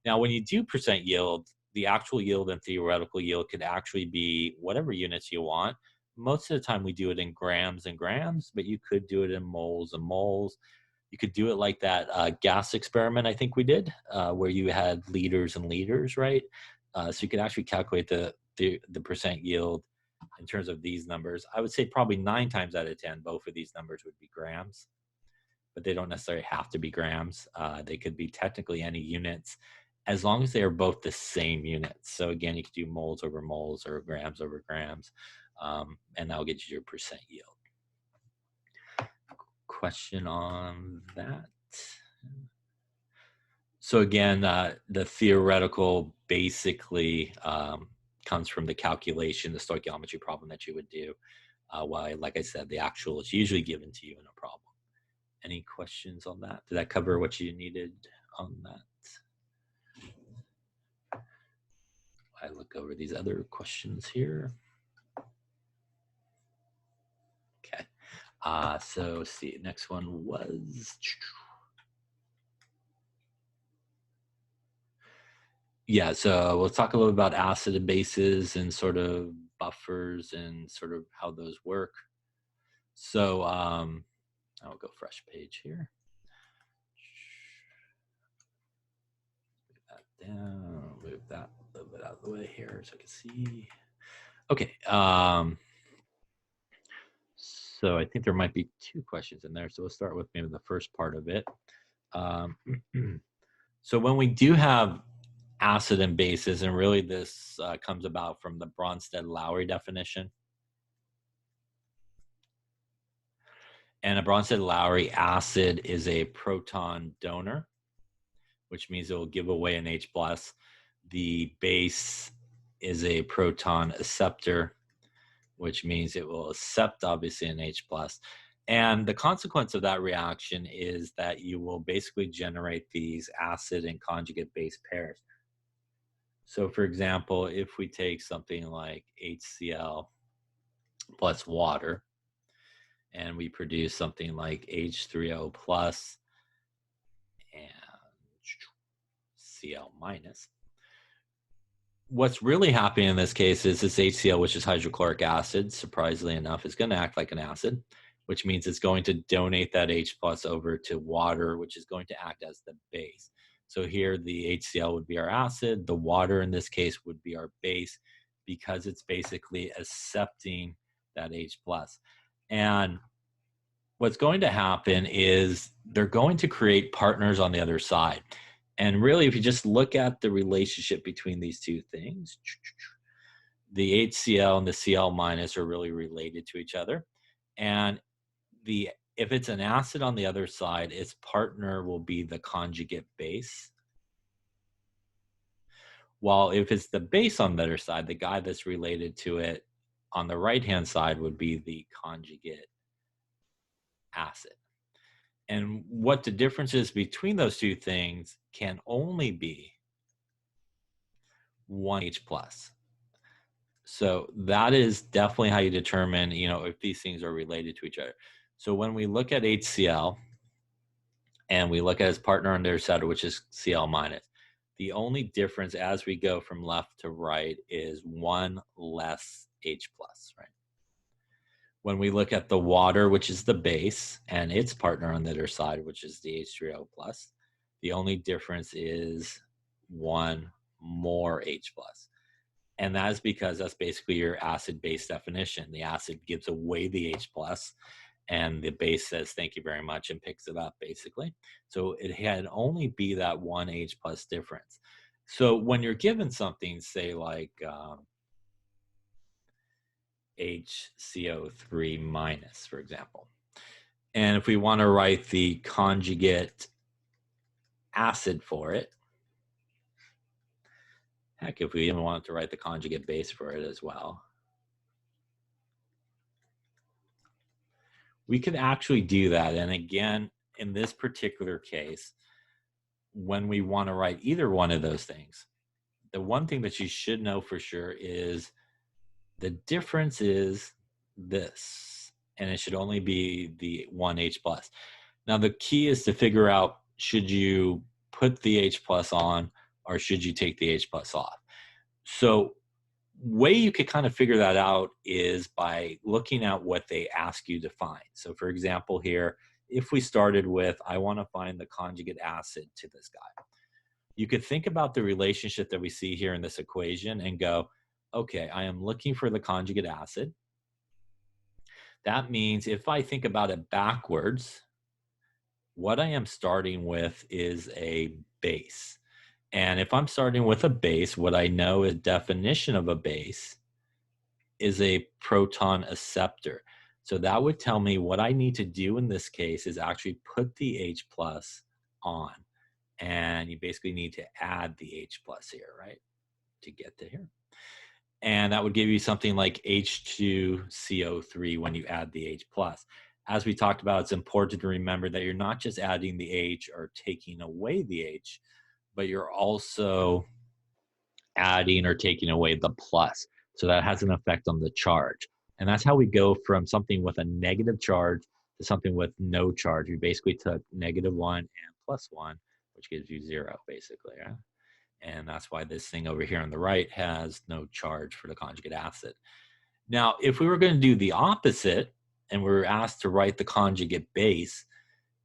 A: Now, when you do percent yield, the actual yield and theoretical yield could actually be whatever units you want. Most of the time we do it in grams and grams, but you could do it in moles and moles. You could do it like that gas experiment I think we did, where you had liters and liters, right? So you could actually calculate the percent yield in terms of these numbers. I would say probably 9 times out of 10, both of these numbers would be grams, but they don't necessarily have to be grams. They could be technically any units, as long as they are both the same units. So again, you could do moles over moles or grams over grams, and that'll get you your percent yield. Question on that? So again, the theoretical basically comes from the calculation, the stoichiometry problem that you would do. While, like I said, the actual is usually given to you in a problem. Any questions on that? Did that cover what you needed on that? I look over these other questions here. Okay. So let's see, next one was Yeah, so we'll talk a little about acid and bases and sort of buffers and sort of how those work. So I'll go fresh page here. Move that down, move that a little bit out of the way here so I can see. Okay. So I think there might be two questions in there. So we'll start with maybe the first part of it. So when we do have acid and bases, and really this comes about from the Bronsted-Lowry definition. And a Bronsted-Lowry acid is a proton donor, which means it will give away an H+. The base is a proton acceptor, which means it will accept obviously an H+. And the consequence of that reaction is that you will basically generate these acid and conjugate base pairs. So for example, if we take something like HCl plus water, and we produce something like H3O plus and Cl minus, what's really happening in this case is this HCl, which is hydrochloric acid, surprisingly enough, is going to act like an acid, which means it's going to donate that H plus over to water, which is going to act as the base. So here the HCl would be our acid, the water in this case would be our base, because it's basically accepting that H plus. And what's going to happen is they're going to create partners on the other side. And really, if you just look at the relationship between these two things, the HCl and the Cl minus are really related to each other. And if it's an acid on the other side, its partner will be the conjugate base. While if it's the base on the other side, the guy that's related to it on the right-hand side would be the conjugate acid. And what the difference is between those two things can only be one H plus. So that is definitely how you determine, if these things are related to each other. So when we look at HCl and we look at its partner on their side, which is Cl minus, the only difference as we go from left to right is one less H plus, right? When we look at the water, which is the base, and its partner on the other side, which is the H3O plus, the only difference is one more H plus. And that is because that's basically your acid-base definition. The acid gives away the H plus, and the base says, thank you very much, and picks it up, basically. So it had only be that one H plus difference. So when you're given something, say like HCO3 minus, for example. And if we want to write the conjugate acid for it, heck, if we even wanted to write the conjugate base for it as well, we could actually do that. And again, in this particular case, when we want to write either one of those things, the one thing that you should know for sure is the difference is this, and it should only be the one H plus. Now, the key is to figure out, should you put the H plus on or should you take the H plus off? So way you could kind of figure that out is by looking at what they ask you to find. So for example here, if we started with, I want to find the conjugate acid to this guy, you could think about the relationship that we see here in this equation and go, okay, I am looking for the conjugate acid. That means if I think about it backwards, what I am starting with is a base. And if I'm starting with a base, what I know is definition of a base is a proton acceptor. So that would tell me what I need to do in this case is actually put the H plus on. And you basically need to add the H plus here, right, to get to here. And that would give you something like H2CO3 when you add the H plus. As we talked about, it's important to remember that you're not just adding the H or taking away the H, but you're also adding or taking away the plus. So that has an effect on the charge. And that's how we go from something with a negative charge to something with no charge. We basically took -1 and +1, which gives you 0, basically. Right? And that's why this thing over here on the right has no charge for the conjugate acid. Now, if we were going to do the opposite, and we were asked to write the conjugate base,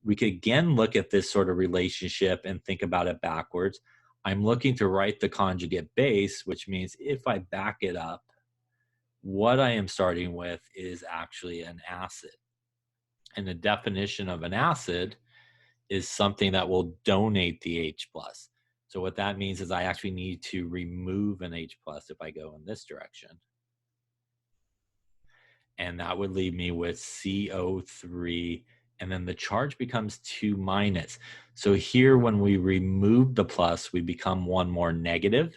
A: we could again look at this sort of relationship and think about it backwards. I'm looking to write the conjugate base, which means if I back it up, what I am starting with is actually an acid. And the definition of an acid is something that will donate the H plus. So what that means is I actually need to remove an H plus if I go in this direction. And that would leave me with CO3, and then the charge becomes 2 minus. So here, when we remove the plus, we become one more negative,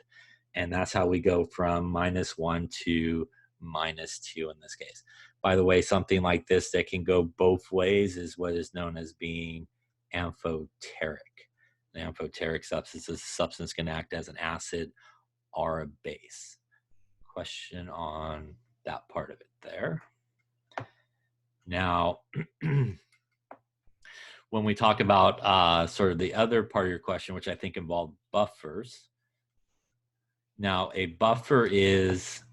A: and that's how we go from -1 to -2 in this case. By the way, something like this that can go both ways is what is known as being amphoteric. The amphoteric substance is a substance can act as an acid or a base. Question on that part of it there. Now, when we talk about sort of the other part of your question, which I think involved buffers. Now, a buffer is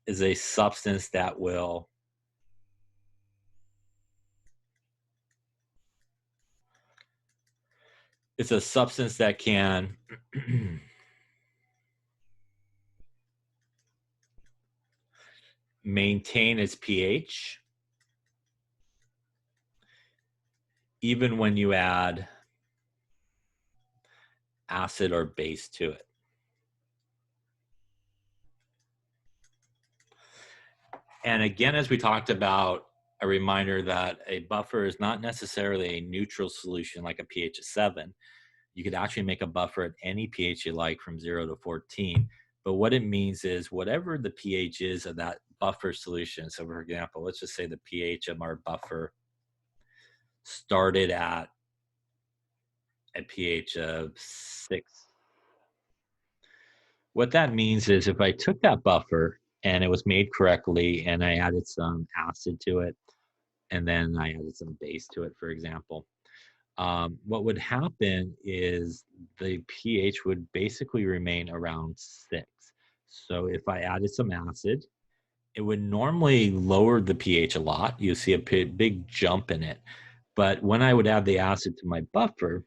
A: a substance that will it's a substance that can maintain its pH even when you add acid or base to it. And again, as we talked about, a reminder that a buffer is not necessarily a neutral solution like a pH of 7. You could actually make a buffer at any pH you like from 0 to 14. But what it means is whatever the pH is of that buffer solution. So for example, let's just say the pH of our buffer started at a pH of 6. What that means is if I took that buffer and it was made correctly and I added some acid to it, and then I added some base to it, for example, what would happen is the pH would basically remain around 6. So if I added some acid, it would normally lower the pH a lot. You see a big jump in it. But when I would add the acid to my buffer,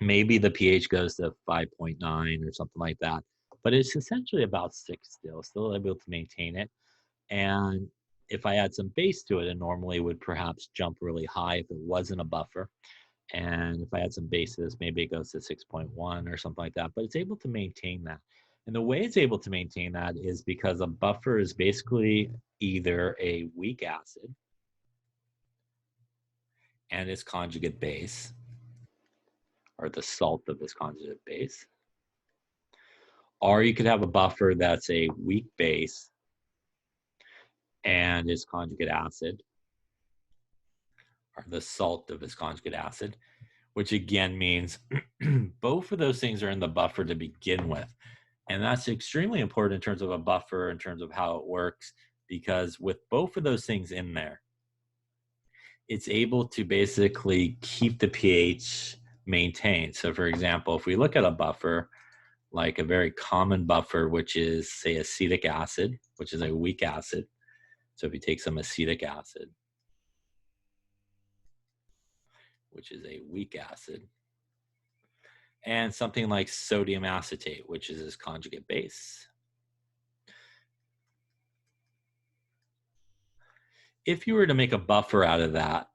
A: maybe the pH goes to 5.9 or something like that. But it's essentially about 6 still able to maintain it. And if I add some base to it, it normally would perhaps jump really high if it wasn't a buffer. And if I add some bases, maybe it goes to 6.1 or something like that, but it's able to maintain that. And the way it's able to maintain that is because a buffer is basically either a weak acid and its conjugate base, or the salt of its conjugate base, or you could have a buffer that's a weak base and its conjugate acid, or the salt of its conjugate acid, which again means both of those things are in the buffer to begin with. And that's extremely important in terms of a buffer, in terms of how it works, because with both of those things in there, it's able to basically keep the pH maintained. So for example, if we look at a buffer, like a very common buffer, which is, say, acetic acid, which is a weak acid. So if you take some acetic acid, which is a weak acid, and something like sodium acetate, which is its conjugate base. If you were to make a buffer out of that,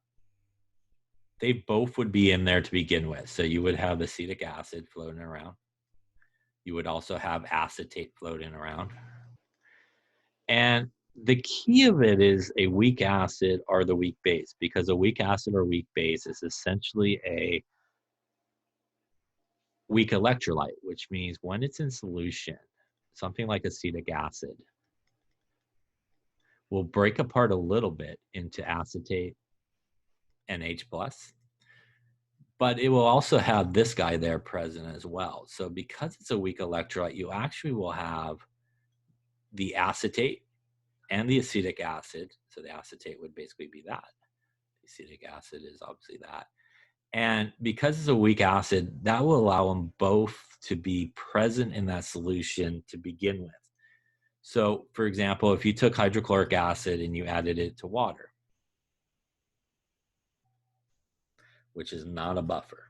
A: they both would be in there to begin with. So you would have acetic acid floating around. You would also have acetate floating around. And the key of it is a weak acid or the weak base, because a weak acid or weak base is essentially a weak electrolyte, which means when it's in solution, something like acetic acid will break apart a little bit into acetate and H+, but it will also have this guy there present as well. So because it's a weak electrolyte, you actually will have the acetate and the acetic acid. So the acetate would basically be that. The acetic acid is obviously that. And because it's a weak acid, that will allow them both to be present in that solution to begin with. So, for example, if you took hydrochloric acid and you added it to water, which is not a buffer,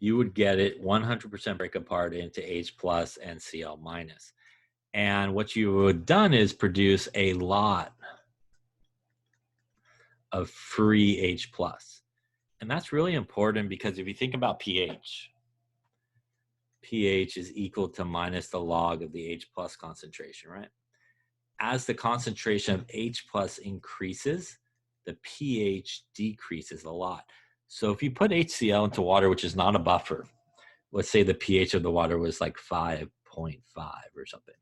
A: you would get it 100% break apart into H plus and Cl minus. And what you would have done is produce a lot of free H plus. And that's really important because if you think about pH, pH is equal to minus the log of the H plus concentration, right? As the concentration of H plus increases, the pH decreases a lot. So if you put HCl into water, which is not a buffer, let's say the pH of the water was like 5.5 or something.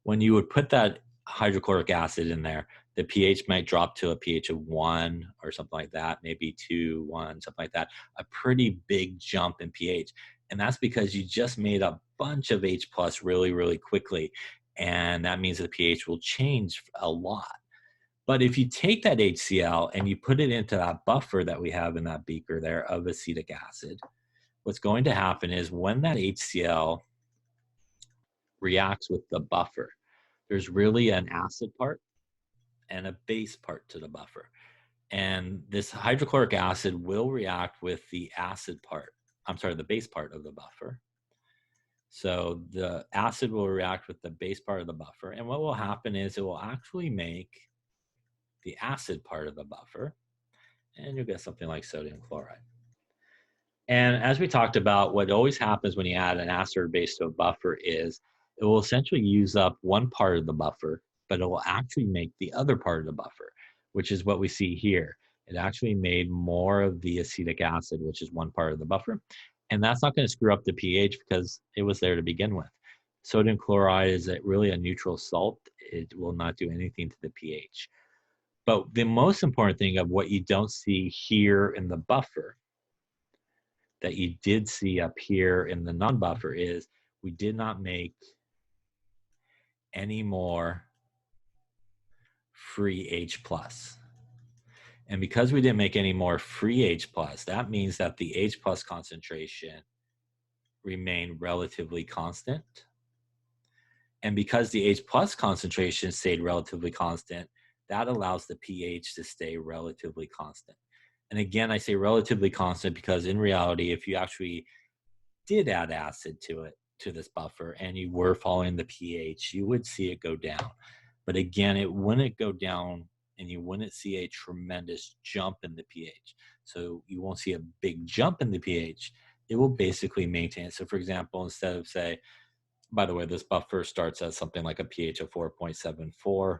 A: When you would put that hydrochloric acid in there, the pH might drop to a pH of 1 or something like that, maybe 2, 1, something like that, a pretty big jump in pH. And that's because you just made a bunch of H plus really, really quickly. And that means the pH will change a lot. But if you take that HCl and you put it into that buffer that we have in that beaker there of acetic acid, what's going to happen is when that HCl reacts with the buffer, there's really an acid part and a base part to the buffer. And this hydrochloric acid will react with the acid part, the base part of the buffer. So the acid will react with the base part of the buffer. And what will happen is it will actually make the acid part of the buffer, and you'll get something like sodium chloride. And as we talked about, what always happens when you add an acid or base to a buffer is it will essentially use up one part of the buffer, but it will actually make the other part of the buffer, which is what we see here. It actually made more of the acetic acid, which is one part of the buffer. And that's not going to screw up the pH because it was there to begin with. Sodium chloride is really a neutral salt. It will not do anything to the pH. But the most important thing of what you don't see here in the buffer that you did see up here in the non-buffer is we did not make any more free H plus. And because we didn't make any more free H plus, that means that the H plus concentration remained relatively constant. And because the H plus concentration stayed relatively constant, that allows the pH to stay relatively constant. And again, I say relatively constant because in reality, if you actually did add acid to it, to this buffer, and you were following the pH, you would see it go down. But again, it wouldn't go down and you wouldn't see a tremendous jump in the pH. So you won't see a big jump in the pH. It will basically maintain it. So for example, instead of say, by the way, this buffer starts at something like a pH of 4.74.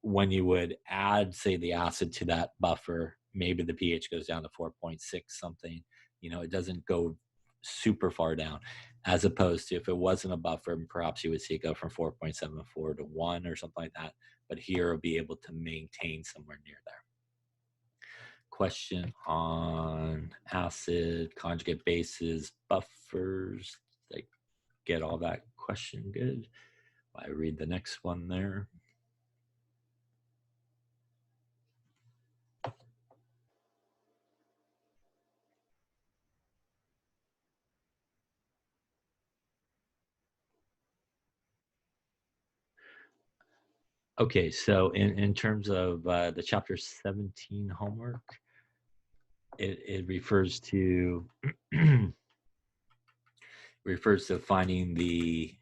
A: When you would add, say, the acid to that buffer, maybe the pH goes down to 4.6 something. You know, it doesn't go super far down, as opposed to if it wasn't a buffer, perhaps you would see it go from 4.74 to 1 or something like that. But here it'll be able to maintain somewhere near there. Question on acid, conjugate bases, buffers. Did I get all that question good? I read the next one there. Okay, so in terms of the chapter 17 homework, it refers to finding the,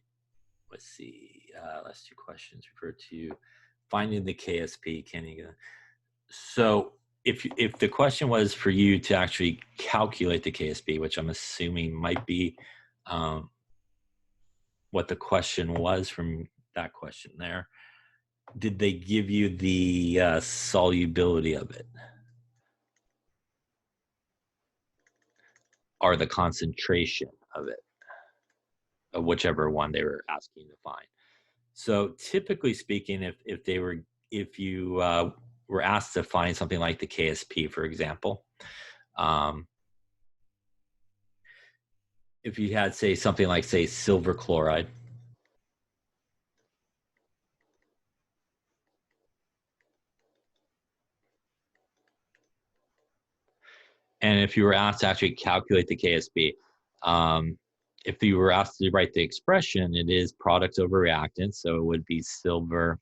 A: let's see, last two questions refer to finding the KSP. So if the question was for you to actually calculate the KSP, which I'm assuming might be what the question was from that question there, did they give you the solubility of it? Or the concentration of it, of whichever one they were asking to find. So typically speaking, if you were asked to find something like the KSP, for example, if you had, say, something like, say, silver chloride, if you were asked to actually calculate the Ksp, if you were asked to write the expression, it is products over reactants, so it would be silver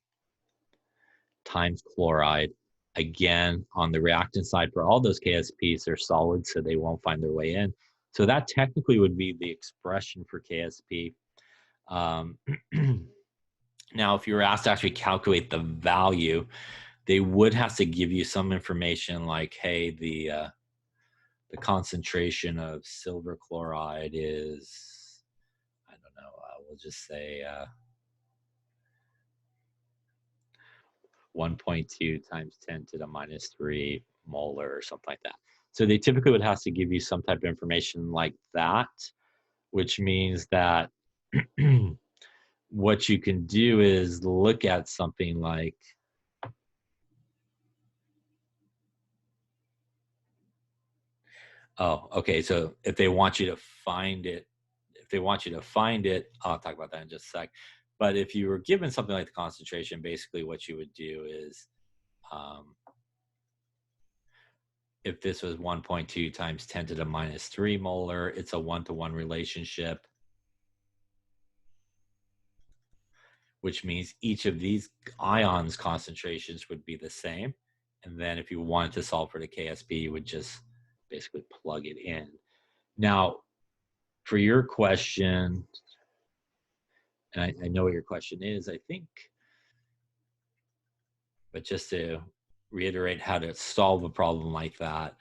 A: times chloride. Again, on the reactant side, for all those Ksps, they're solid, so they won't find their way in. So that technically would be the expression for Ksp. Now, if you were asked to actually calculate the value, they would have to give you some information like, hey, the concentration of silver chloride is, I don't know, we'll just say 1.2 times 10 to the minus 3 molar or something like that. So they typically would have to give you some type of information like that, which means that what you can do is look at something like, oh, okay, so if they want you to find it, I'll talk about that in just a sec. But if you were given something like the concentration, basically what you would do is, if this was 1.2 times 10 to the minus 3 molar, it's a 1-to-1 relationship, which means each of these ions concentrations would be the same. And then if you wanted to solve for the Ksp, you would just basically plug it in. Now, for your question, and I know what your question is, I think, but just to reiterate how to solve a problem like that,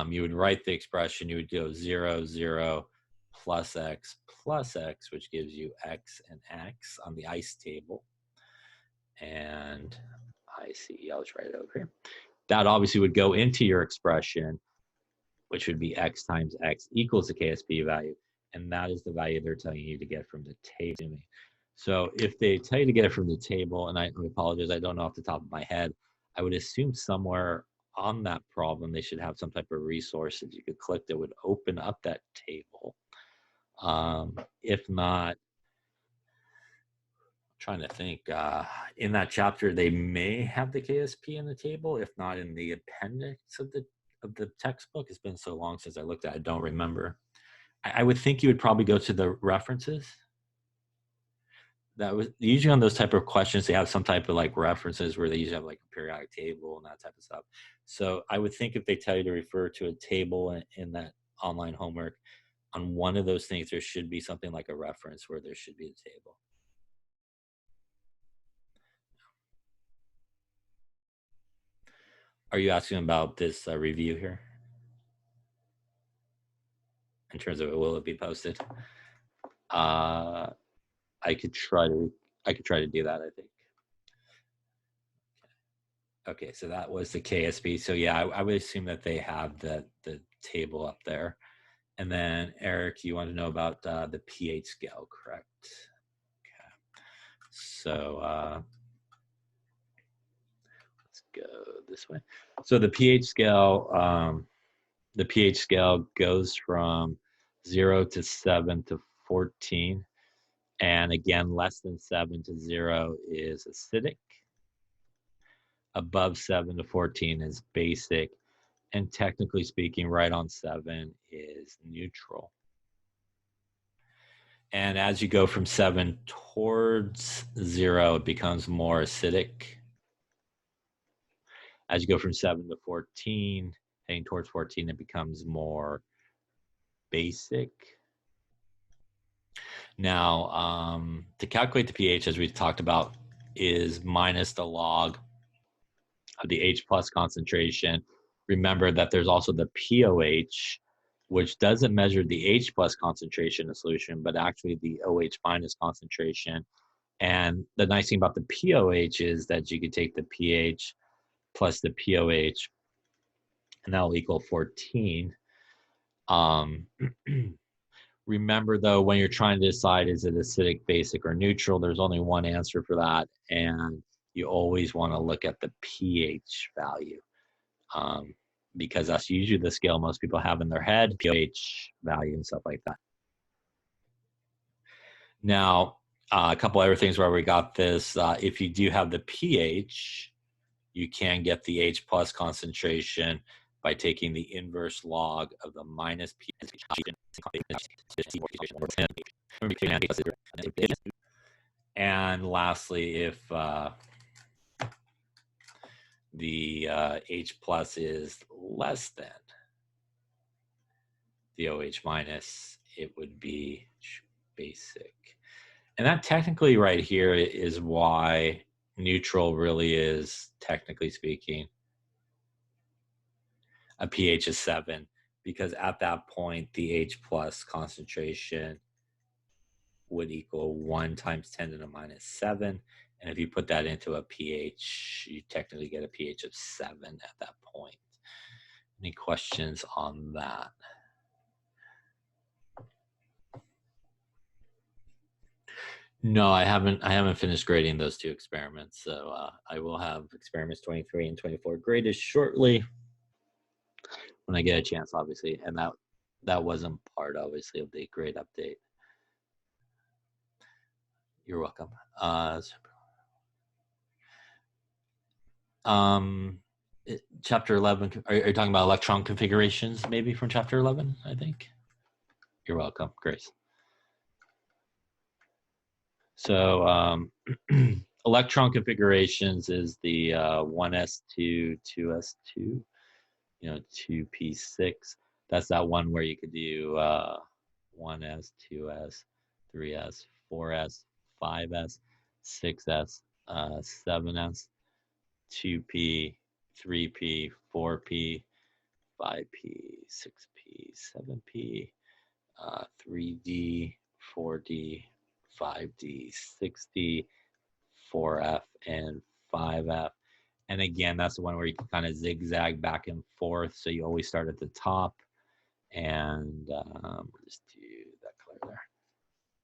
A: you would write the expression, you would go 0, 0, plus x, which gives you x and x on the ice table. And I'll just write it over here. That obviously would go into your expression, which would be x times x equals the Ksp value. And that is the value they're telling you to get from the table. So if they tell you to get it from the table, and I apologize, I don't know off the top of my head, I would assume somewhere on that problem, they should have some type of resource that you could click that would open up that table. If not, I'm trying to think, in that chapter, they may have the Ksp in the table. If not, in the appendix of the textbook. It's been so long since I looked at it, I don't remember. I would think you would probably go to the references. That was usually on those type of questions, they have some type of like references where they usually have like a periodic table and that type of stuff. So I would think if they tell you to refer to a table in that online homework, on one of those things, there should be something like a reference where there should be a table. Are you asking about this review here? In terms of will it be posted? I could try to do that, I think. Okay, so that was the Ksp. So yeah, I would assume that they have the table up there. And then Eric, you want to know about the pH scale, correct? Okay. So let's go this way. So the pH scale goes from 0 to 7 to 14. And again, less than 7 to 0 is acidic. Above 7 to 14 is basic. And technically speaking, right on 7 is neutral. And as you go from 7 towards 0, it becomes more acidic. As you go from 7 to 14, heading towards 14, it becomes more basic. Now, to calculate the pH, as we talked about, is minus the log of the H plus concentration. Remember that there's also the POH, which doesn't measure the H plus concentration of solution, but actually the OH minus concentration. And the nice thing about the POH is that you can take the pH plus the POH, and that will equal 14. Remember, though, when you're trying to decide is it acidic, basic, or neutral, there's only one answer for that, and you always want to look at the pH value, because that's usually the scale most people have in their head, pH value and stuff like that. Now, a couple other things where we got this. If you do have the pH, you can get the H plus concentration by taking the inverse log of the minus p. And lastly, if the H plus is less than the OH minus, it would be basic. And that technically right here is why neutral really is, technically speaking, a pH of 7, because at that point the H plus concentration would equal 1 times 10 to the minus 7. And if you put that into a pH, you technically get a pH of 7 at that point. Any questions on that? No, I haven't finished grading those two experiments. So I will have experiments 23 and 24 graded shortly when I get a chance, obviously. And that wasn't part, obviously, of the grade update. You're welcome. Chapter 11, are you talking about electron configurations maybe from chapter 11, I think? You're welcome, Grace. So electron configurations is the 1s2, 2s2, 2p6. That's that one where you could do 1s, 2s, 3s, 4s, 5s, 6s, 7s, 2p, 3p, 4p, 5p, 6p, 7p, 3d, 4d, 5d, 6d, 4f, and 5f. And again, that's the one where you can kind of zigzag back and forth. So you always start at the top, and we'll just do that color there.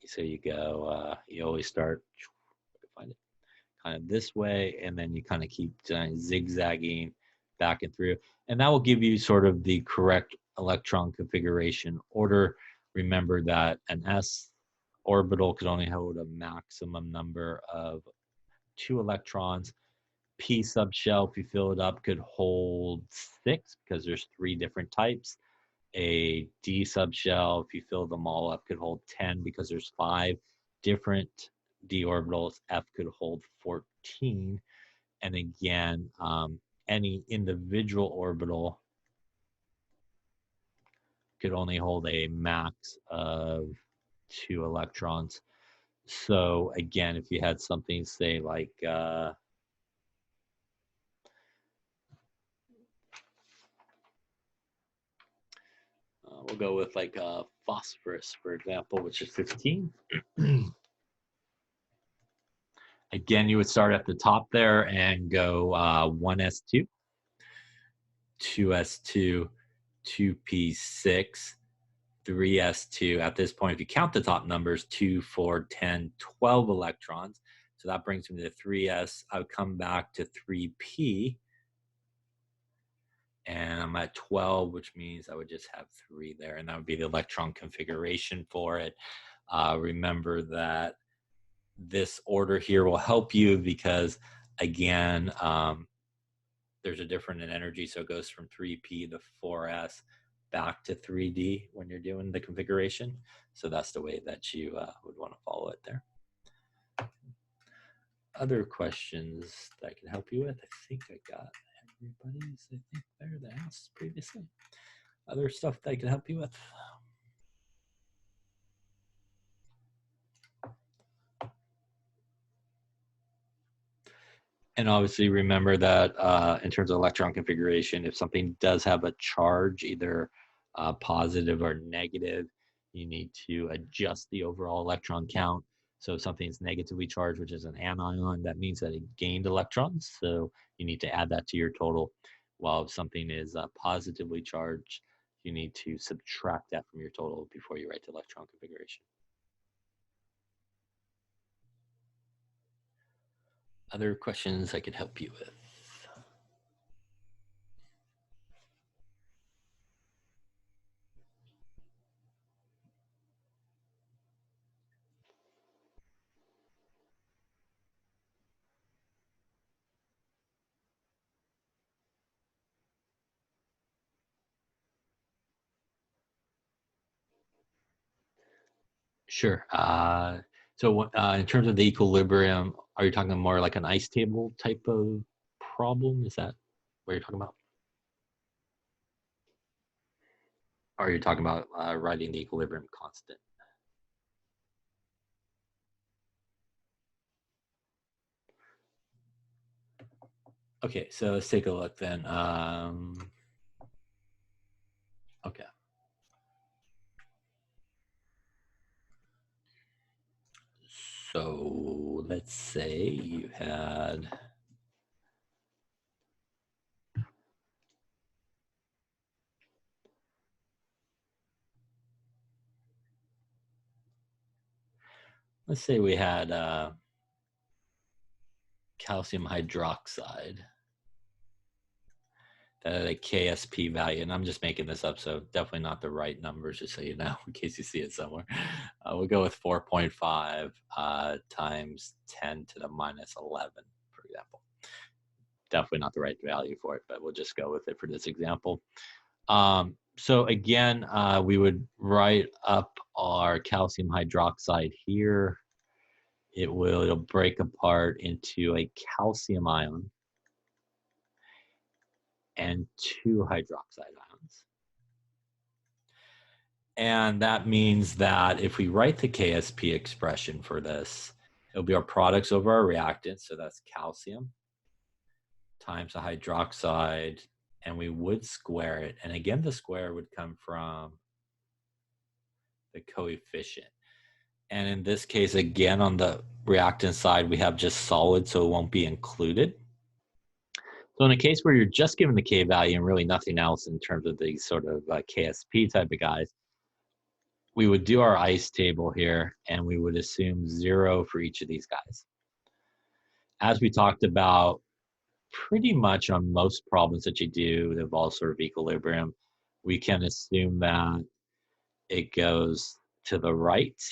A: So you go, you always start, find it, kind of this way, and then you kind of keep zigzagging back and through. And that will give you sort of the correct electron configuration order. Remember that an s orbital could only hold a maximum number of 2 electrons. P subshell, if you fill it up, could hold 6 because there's 3 different types. A D subshell, if you fill them all up, could hold 10 because there's 5 different d orbitals. F could hold 14. And again, any individual orbital could only hold a max of 2 electrons. So again, if you had something, say, like we'll go with like phosphorus, for example, which is 15. Again, you would start at the top there and go 1s2, 2s2, 2p6, 3s2. At this point, if you count the top numbers, 2, 4, 10, 12 electrons. So that brings me to 3s. I would come back to 3p. And I'm at 12, which means I would just have 3 there. And that would be the electron configuration for it. Remember that this order here will help you because, again, there's a difference in energy. So it goes from 3p to 4s back to 3d when you're doing the configuration. So that's the way that you would want to follow it there. Other questions that I can help you with? I think I got everybody's, I think, there that asked previously. Other stuff that I can help you with? And obviously remember that in terms of electron configuration, if something does have a charge, either positive or negative, you need to adjust the overall electron count. So if something's negatively charged, which is an anion, that means that it gained electrons. So you need to add that to your total. While if something is positively charged, you need to subtract that from your total before you write the electron configuration. Other questions I could help you with? Sure. In terms of the equilibrium, are you talking more like an ice table type of problem? Is that what you're talking about? Or are you talking about writing the equilibrium constant? Okay, so let's take a look then. Okay. So let's say you had we had calcium hydroxide that had a Ksp value, and I'm just making this up, so definitely not the right numbers, just so you know, in case you see it somewhere. We'll go with 4.5 times 10 to the minus 11, for example. Definitely not the right value for it, but we'll just go with it for this example. So again, we would write up our calcium hydroxide here. It'll break apart into a calcium ion and 2 hydroxide ions. And that means that if we write the Ksp expression for this, it'll be our products over our reactants. So that's calcium times the hydroxide, and we would square it. And again, the square would come from the coefficient. And in this case, again, on the reactant side, we have just solid, so it won't be included. So in a case where you're just given the K value and really nothing else in terms of the sort of Ksp type of guys, we would do our ice table here, and we would assume 0 for each of these guys. As we talked about, pretty much on most problems that you do that involve sort of equilibrium, we can assume that it goes to the right.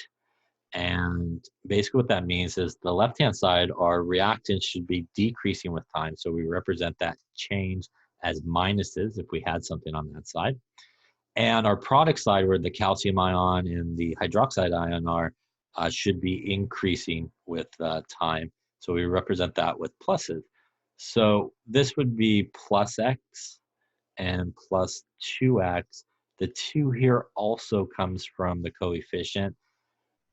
A: And basically what that means is the left-hand side, our reactants should be decreasing with time. So we represent that change as minuses if we had something on that side. And our product side, where the calcium ion and the hydroxide ion are, should be increasing with time. So we represent that with pluses. So this would be plus x and plus 2x. The 2 here also comes from the coefficient.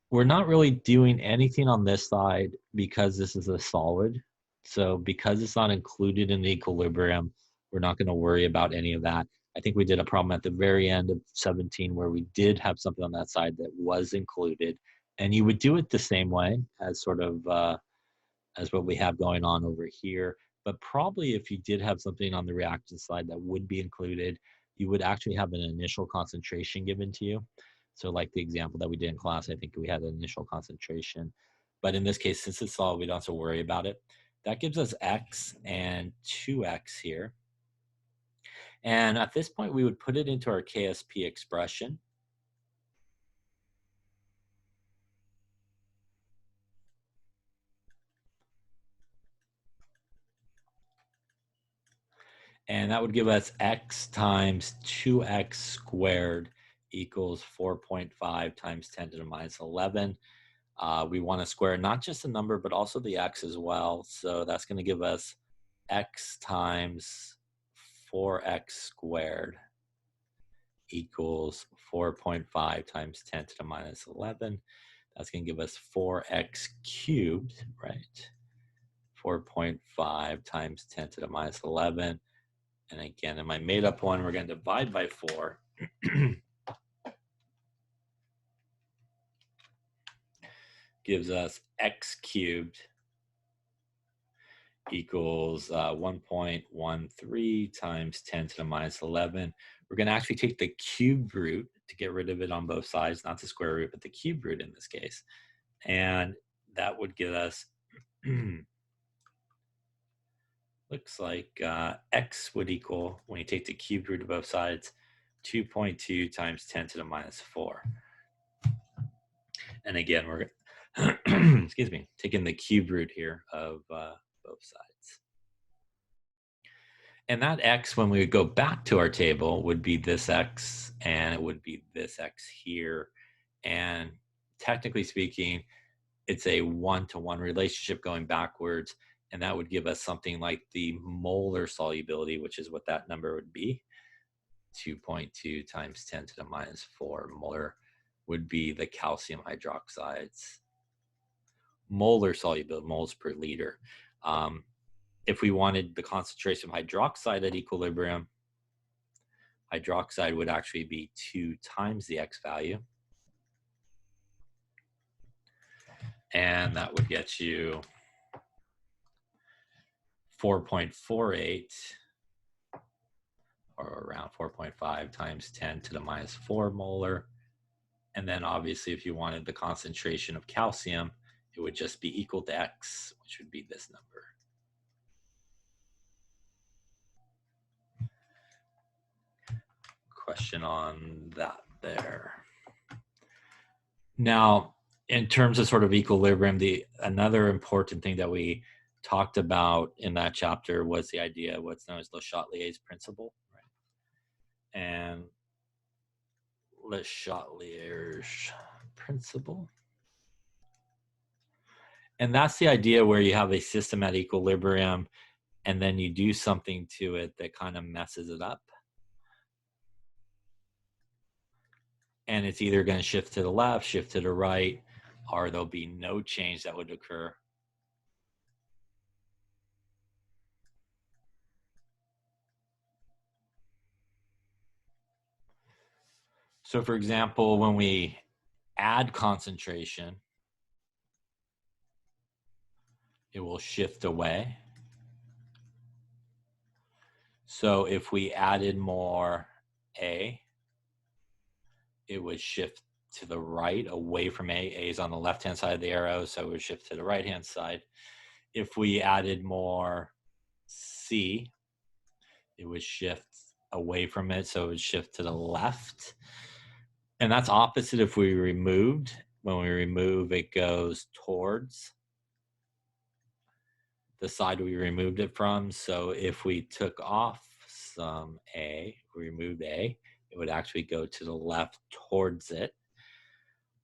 A: We're not really doing anything on this side because this is a solid. So because it's not included in the equilibrium, we're not going to worry about any of that. I think we did a problem at the very end of 17 where we did have something on that side that was included. And you would do it the same way as sort of as what we have going on over here. But probably if you did have something on the reactant side that would be included, you would actually have an initial concentration given to you. So like the example that we did in class, I think we had an initial concentration. But in this case, since it's solid, we don't have to worry about it. That gives us x and 2x here. And at this point, we would put it into our Ksp expression. And that would give us x times 2x squared equals 4.5 times 10 to the minus 11. We want to square not just the number, but also the x as well. So that's going to give us x times 4x squared equals 4.5 times 10 to the minus 11. That's going to give us 4x cubed, right? 4.5 times 10 to the minus 11. And again, in my made up one, we're going to divide by 4. Gives us x cubed equals 1.13 times 10 to the minus 11. We're going to actually take the cube root to get rid of it on both sides, not the square root, but the cube root in this case. And that would give us, looks like x would equal, when you take the cube root of both sides, 2.2 times 10 to the minus 4. And again, we're excuse me, taking the cube root here of both sides. And that x, when we would go back to our table, would be this x, and it would be this x here. And technically speaking, it's a 1-to-1 relationship going backwards, and that would give us something like the molar solubility, which is what that number would be. 2.2 times 10 to the minus 4 molar would be the calcium hydroxide's molar solubility, moles per liter. If we wanted the concentration of hydroxide at equilibrium, hydroxide would actually be 2 times the X value. And that would get you 4.48 or around 4.5 times 10 to the minus 4 molar. And then obviously if you wanted the concentration of calcium, it would just be equal to X, which would be this number. Question on that there. Now, in terms of sort of equilibrium, another important thing that we talked about in that chapter was the idea of what's known as Le Chatelier's principle, right? And Le Chatelier's principle. And that's the idea where you have a system at equilibrium and then you do something to it that kind of messes it up. And it's either going to shift to the left, shift to the right, or there'll be no change that would occur. So for example, when we add concentration, it will shift away. So if we added more A, it would shift to the right, away from A. A is on the left-hand side of the arrow, so it would shift to the right-hand side. If we added more C, it would shift away from it, so it would shift to the left. And that's opposite if we removed. When we remove, it goes towards the side we removed it from. So if we took off some A, removed A, it would actually go to the left towards it.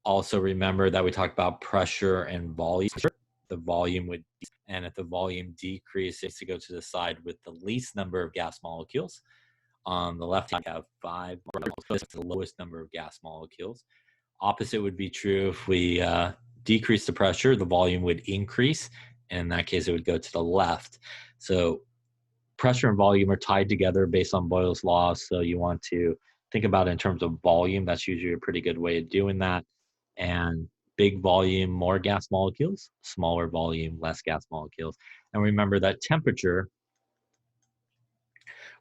A: Also remember that we talked about pressure and volume. The volume would, and if the volume decreases, to go to the side with the least number of gas molecules. On the left hand, you have 5, that's the lowest number of gas molecules. Opposite would be true if we decrease the pressure, the volume would increase. And in that case, it would go to the left. So pressure and volume are tied together based on Boyle's law. So you want to think about it in terms of volume. That's usually a pretty good way of doing that. And big volume, more gas molecules, smaller volume, less gas molecules. And remember that temperature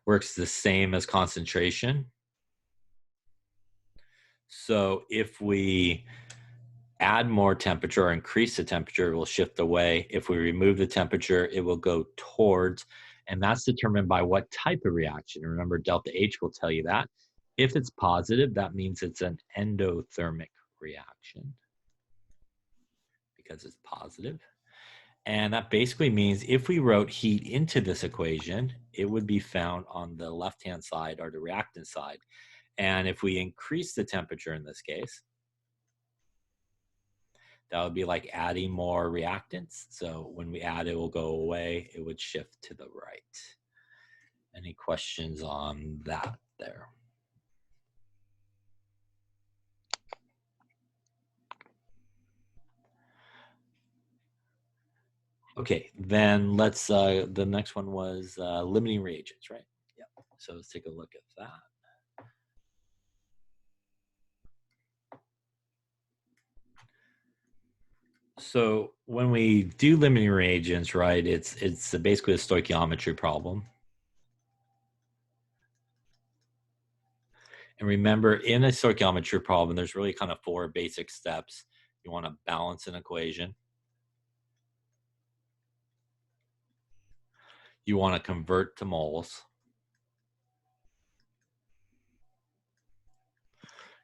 A: works the same as concentration. So if we add more temperature or increase the temperature, it will shift away. If we remove the temperature, it will go towards, and that's determined by what type of reaction. Remember, delta H will tell you that. If it's positive, that means it's an endothermic reaction because it's positive. And that basically means if we wrote heat into this equation, it would be found on the left-hand side or the reactant side. And if we increase the temperature in this case, that would be like adding more reactants. So when we add, it will go away. It would shift to the right. Any questions on that there? Okay, then let's, the next one was limiting reagents, right? Yeah, so let's take a look at that. So when we do limiting reagents, right, it's basically a stoichiometry problem. And remember, in a stoichiometry problem, there's really kind of 4 basic steps. You want to balance an equation. You want to convert to moles.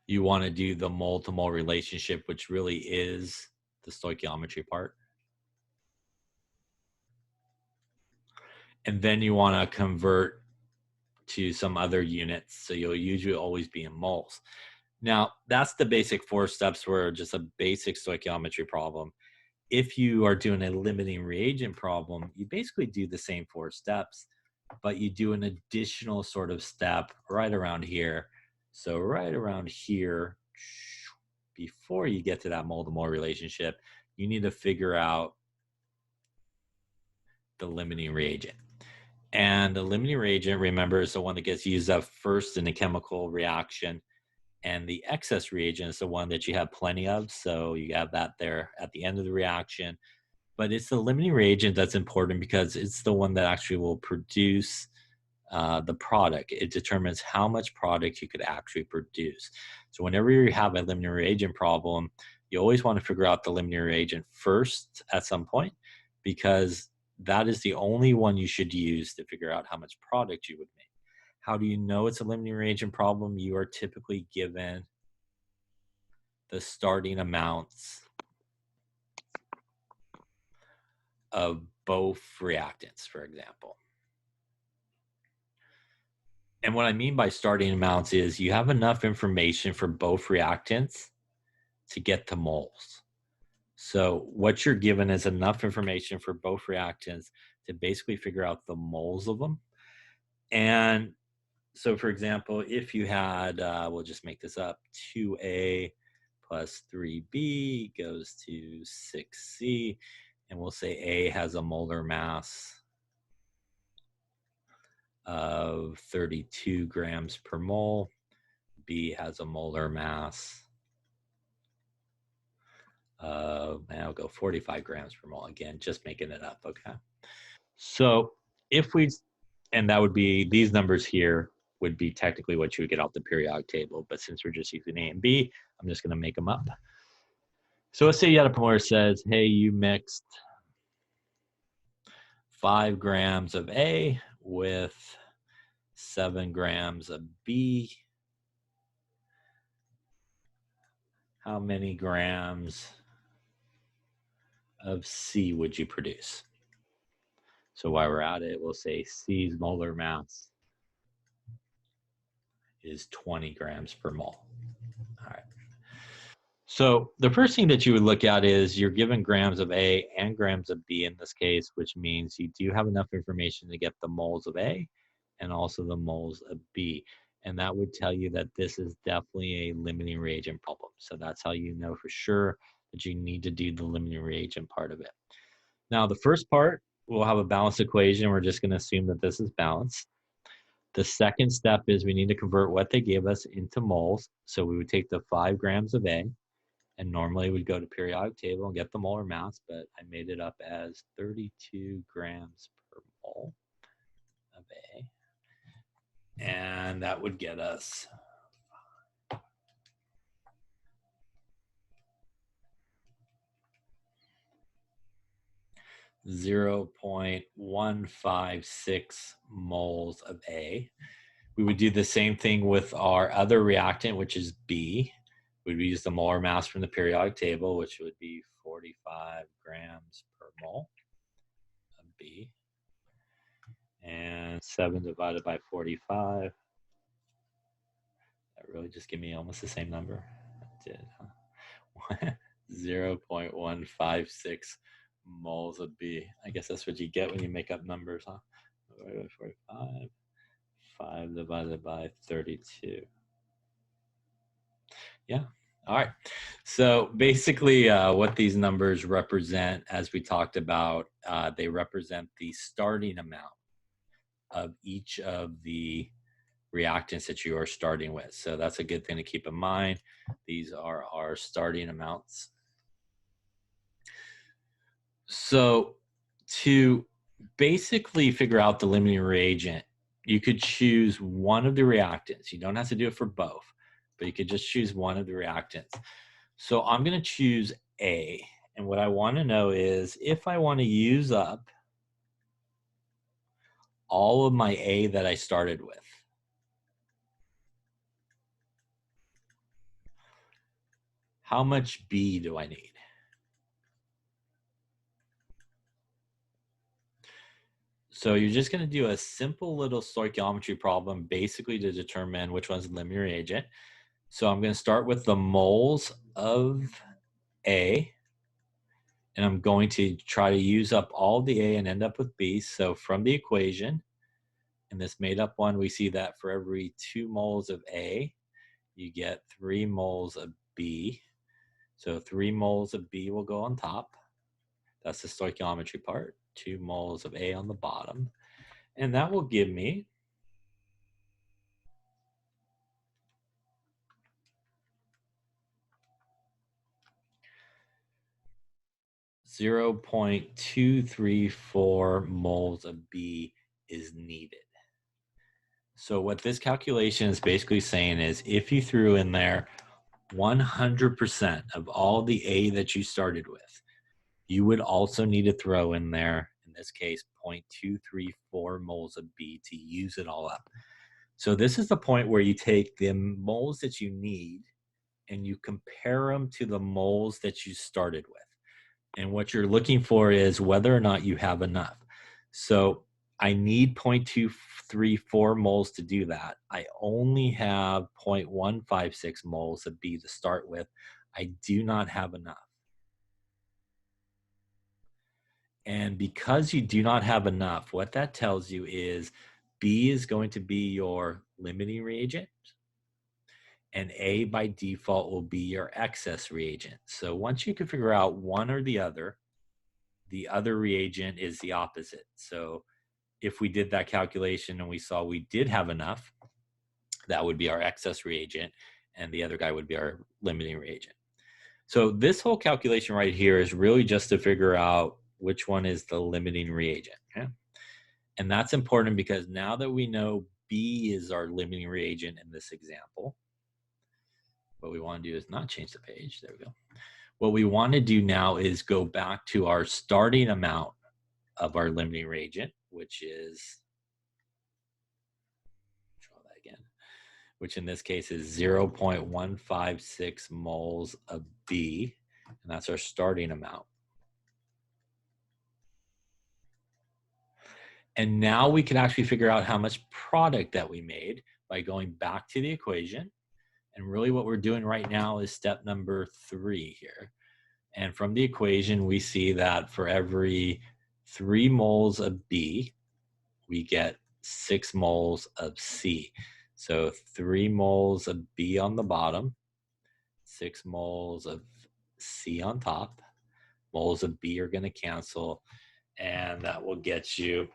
A: You want to do the mole-to-mole relationship, which really is the stoichiometry part. And then you want to convert to some other units. So you'll usually always be in moles. Now, that's the basic 4 steps for just a basic stoichiometry problem. If you are doing a limiting reagent problem, you basically do the same 4 steps, but you do an additional sort of step right around here. So right around here, before you get to that mole-to-mole relationship, you need to figure out the limiting reagent. And the limiting reagent, remember, is the one that gets used up first in a chemical reaction. And the excess reagent is the one that you have plenty of. So you have that there at the end of the reaction. But it's the limiting reagent that's important because it's the one that actually will produce the product. It determines how much product you could actually produce. So whenever you have a limiting reagent problem, you always want to figure out the limiting reagent first at some point, because that is the only one you should use to figure out how much product you would make. How do you know it's a limiting reagent problem? You are typically given the starting amounts of both reactants, for example. And what I mean by starting amounts is you have enough information for both reactants to get to moles. So what you're given is enough information for both reactants to basically figure out the moles of them. And so, for example, if you had, we'll just make this up, 2A plus 3B goes to 6C, and we'll say A has a molar mass of 32 grams per mole. B has a molar mass of, I'll go 45 grams per mole. Again, just making it up, okay? So if we, and that would be, these numbers here would be technically what you would get off the periodic table, but since we're just using A and B, I'm just gonna make them up. So let's say you had a problem where it says, hey, you mixed 5 grams of A with 7 grams of B. How many grams of C would you produce? So while we're at it, we'll say C's molar mass is 20 grams per mole. All right. So the first thing that you would look at is you're given grams of A and grams of B in this case, which means you do have enough information to get the moles of A and also the moles of B. And that would tell you that this is definitely a limiting reagent problem. So that's how you know for sure that you need to do the limiting reagent part of it. Now, the first part, we'll have a balanced equation. We're just going to assume that this is balanced. The second step is we need to convert what they gave us into moles. So we would take the 5 grams of A, and normally we'd go to periodic table and get the molar mass, but I made it up as 32 grams per mole of A. And that would get us 0.156 moles of A. We would do the same thing with our other reactant, which is B. We'd use the molar mass from the periodic table, which would be 45 grams per mole of B. And 7 divided by 45. That really just gave me almost the same number. That did, huh? 0.156 moles of B. I guess that's what you get when you make up numbers, huh? 45. 5 divided by 32. Yeah. All right. So basically what these numbers represent, as we talked about, they represent the starting amount of each of the reactants that you are starting with. So that's a good thing to keep in mind. These are our starting amounts. So to basically figure out the limiting reagent, you could choose one of the reactants. You don't have to do it for both, but you could just choose one of the reactants. So I'm going to choose A. And what I want to know is if I want to use up all of my A that I started with, how much B do I need? So you're just going to do a simple little stoichiometry problem basically to determine which one's the limiting reagent. So I'm going to start with the moles of A, and I'm going to try to use up all the A and end up with B. So from the equation, in this made up one, we see that for every 2 moles of A, you get 3 moles of B. So 3 moles of B will go on top. That's the stoichiometry part. 2 moles of A on the bottom. And that will give me 0.234 moles of B is needed. So what this calculation is basically saying is if you threw in there 100% of all the A that you started with, you would also need to throw in there, in this case, 0.234 moles of B to use it all up. So this is the point where you take the moles that you need and you compare them to the moles that you started with. And what you're looking for is whether or not you have enough. So I need 0.234 moles to do that. I only have 0.156 moles of B to start with. I do not have enough. And because you do not have enough, what that tells you is B is going to be your limiting reagent, and A by default will be your excess reagent. So once you can figure out one or the other reagent is the opposite. So if we did that calculation and we saw we did have enough, that would be our excess reagent, and the other guy would be our limiting reagent. So this whole calculation right here is really just to figure out which one is the limiting reagent. Okay? And that's important because now that we know B is our limiting reagent in this example, what we want to do is not change the page. There we go. What we want to do now is go back to our starting amount of our limiting reagent, which is, draw that again, which in this case is 0.156 moles of B, and that's our starting amount. And now we can actually figure out how much product that we made by going back to the equation. And really what we're doing right now is step number 3 here. And from the equation, we see that for every 3 moles of B, we get 6 moles of C. So 3 moles of B on the bottom, 6 moles of C on top. Moles of B are going to cancel, and that will get you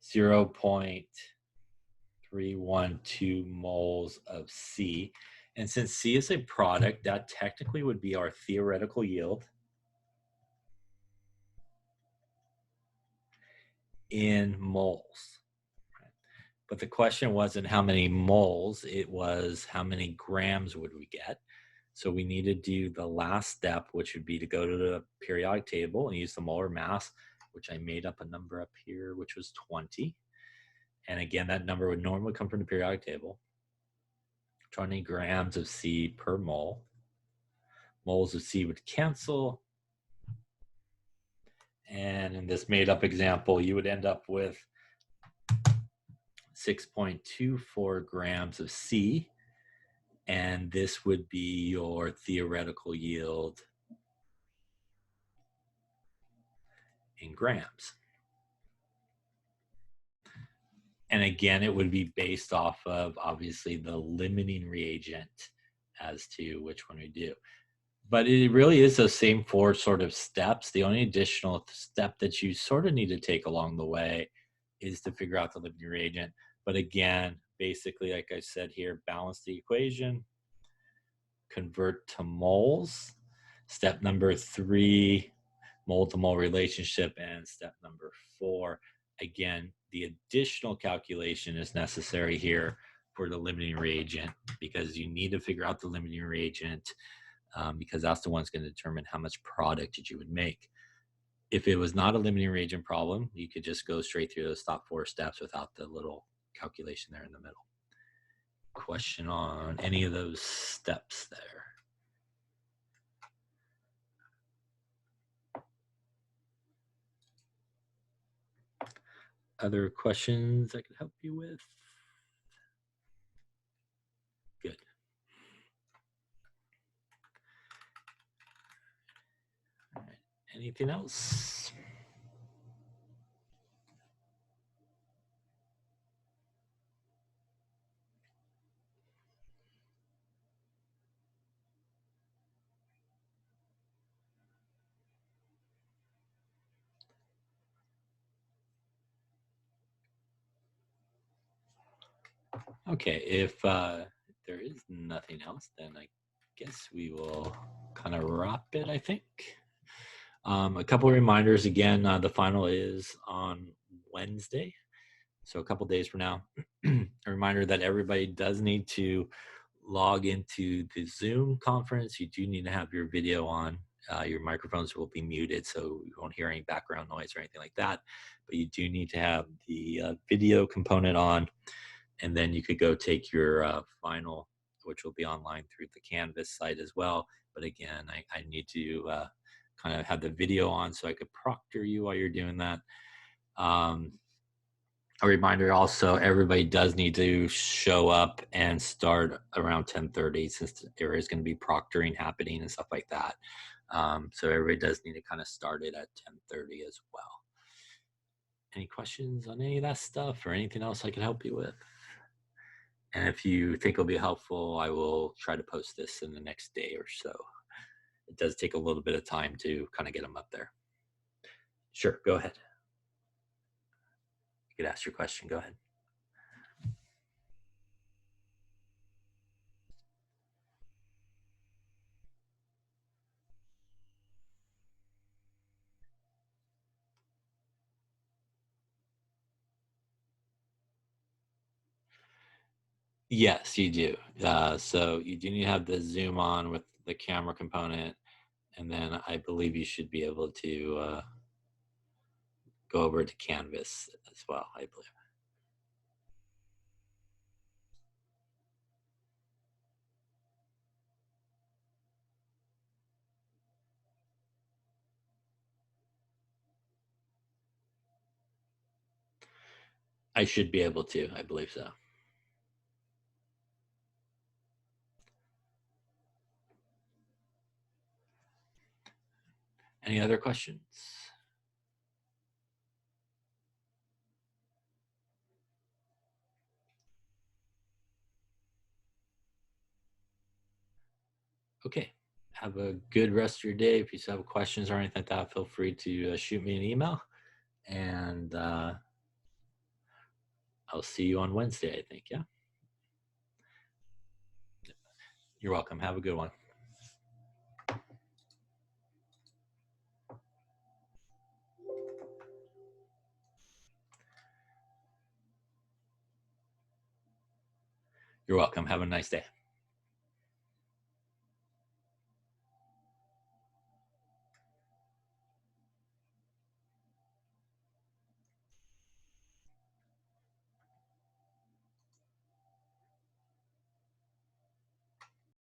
A: 0.312 moles of C. And since C is a product, that technically would be our theoretical yield in moles. But the question wasn't how many moles, it was how many grams would we get. So we need to do the last step, which would be to go to the periodic table and use the molar mass, which I made up a number up here, which was 20. And again, that number would normally come from the periodic table. 20 grams of C per mole. Moles of C would cancel. And in this made up example, you would end up with 6.24 grams of C. And this would be your theoretical yield in grams. And again, it would be based off of obviously the limiting reagent as to which one we do. But it really is the same 4 sort of steps. The only additional step that you sort of need to take along the way is to figure out the limiting reagent. But again, basically, like I said here, balance the equation, convert to moles. Step number 3, mole to mole relationship, and step number 4, again, the additional calculation is necessary here for the limiting reagent because you need to figure out the limiting reagent because that's the one that's going to determine how much product that you would make. If it was not a limiting reagent problem, you could just go straight through those top 4 steps without the little calculation there in the middle. Question on any of those steps there? other questions I could help you with? Good. All right. Anything else? Okay, if there is nothing else, then I guess we will kind of wrap it, I think. A couple of reminders again, the final is on Wednesday, so a couple days from now. A reminder that everybody does need to log into the Zoom conference. You do need to have your video on. Your microphones will be muted, so you won't hear any background noise or anything like that. But you do need to have the video component on, and then you could go take your final, which will be online through the Canvas site as well. But again, I need to kind of have the video on so I could proctor you while you're doing that. A reminder also, everybody does need to show up and start around 10:30 since there is going to be proctoring happening and stuff like that. So everybody does need to kind of start it at 10:30 as well. Any questions on any of that stuff or anything else I can help you with? And if you think it'll be helpful, I will try to post this in the next day or so. It does take a little bit of time to kind of get them up there. Sure, go ahead. You could ask your question, go ahead. Yes, you do. So you do need to have the zoom on with the camera component, and then I believe you should be able to go over to Canvas as well, I believe. I should be able to, I believe so. Any other questions? Okay, have a good rest of your day. If you have questions or anything like that, feel free to shoot me an email, and I'll see you on Wednesday, I think, yeah? You're welcome. Have a good one. You're welcome. Have a nice day.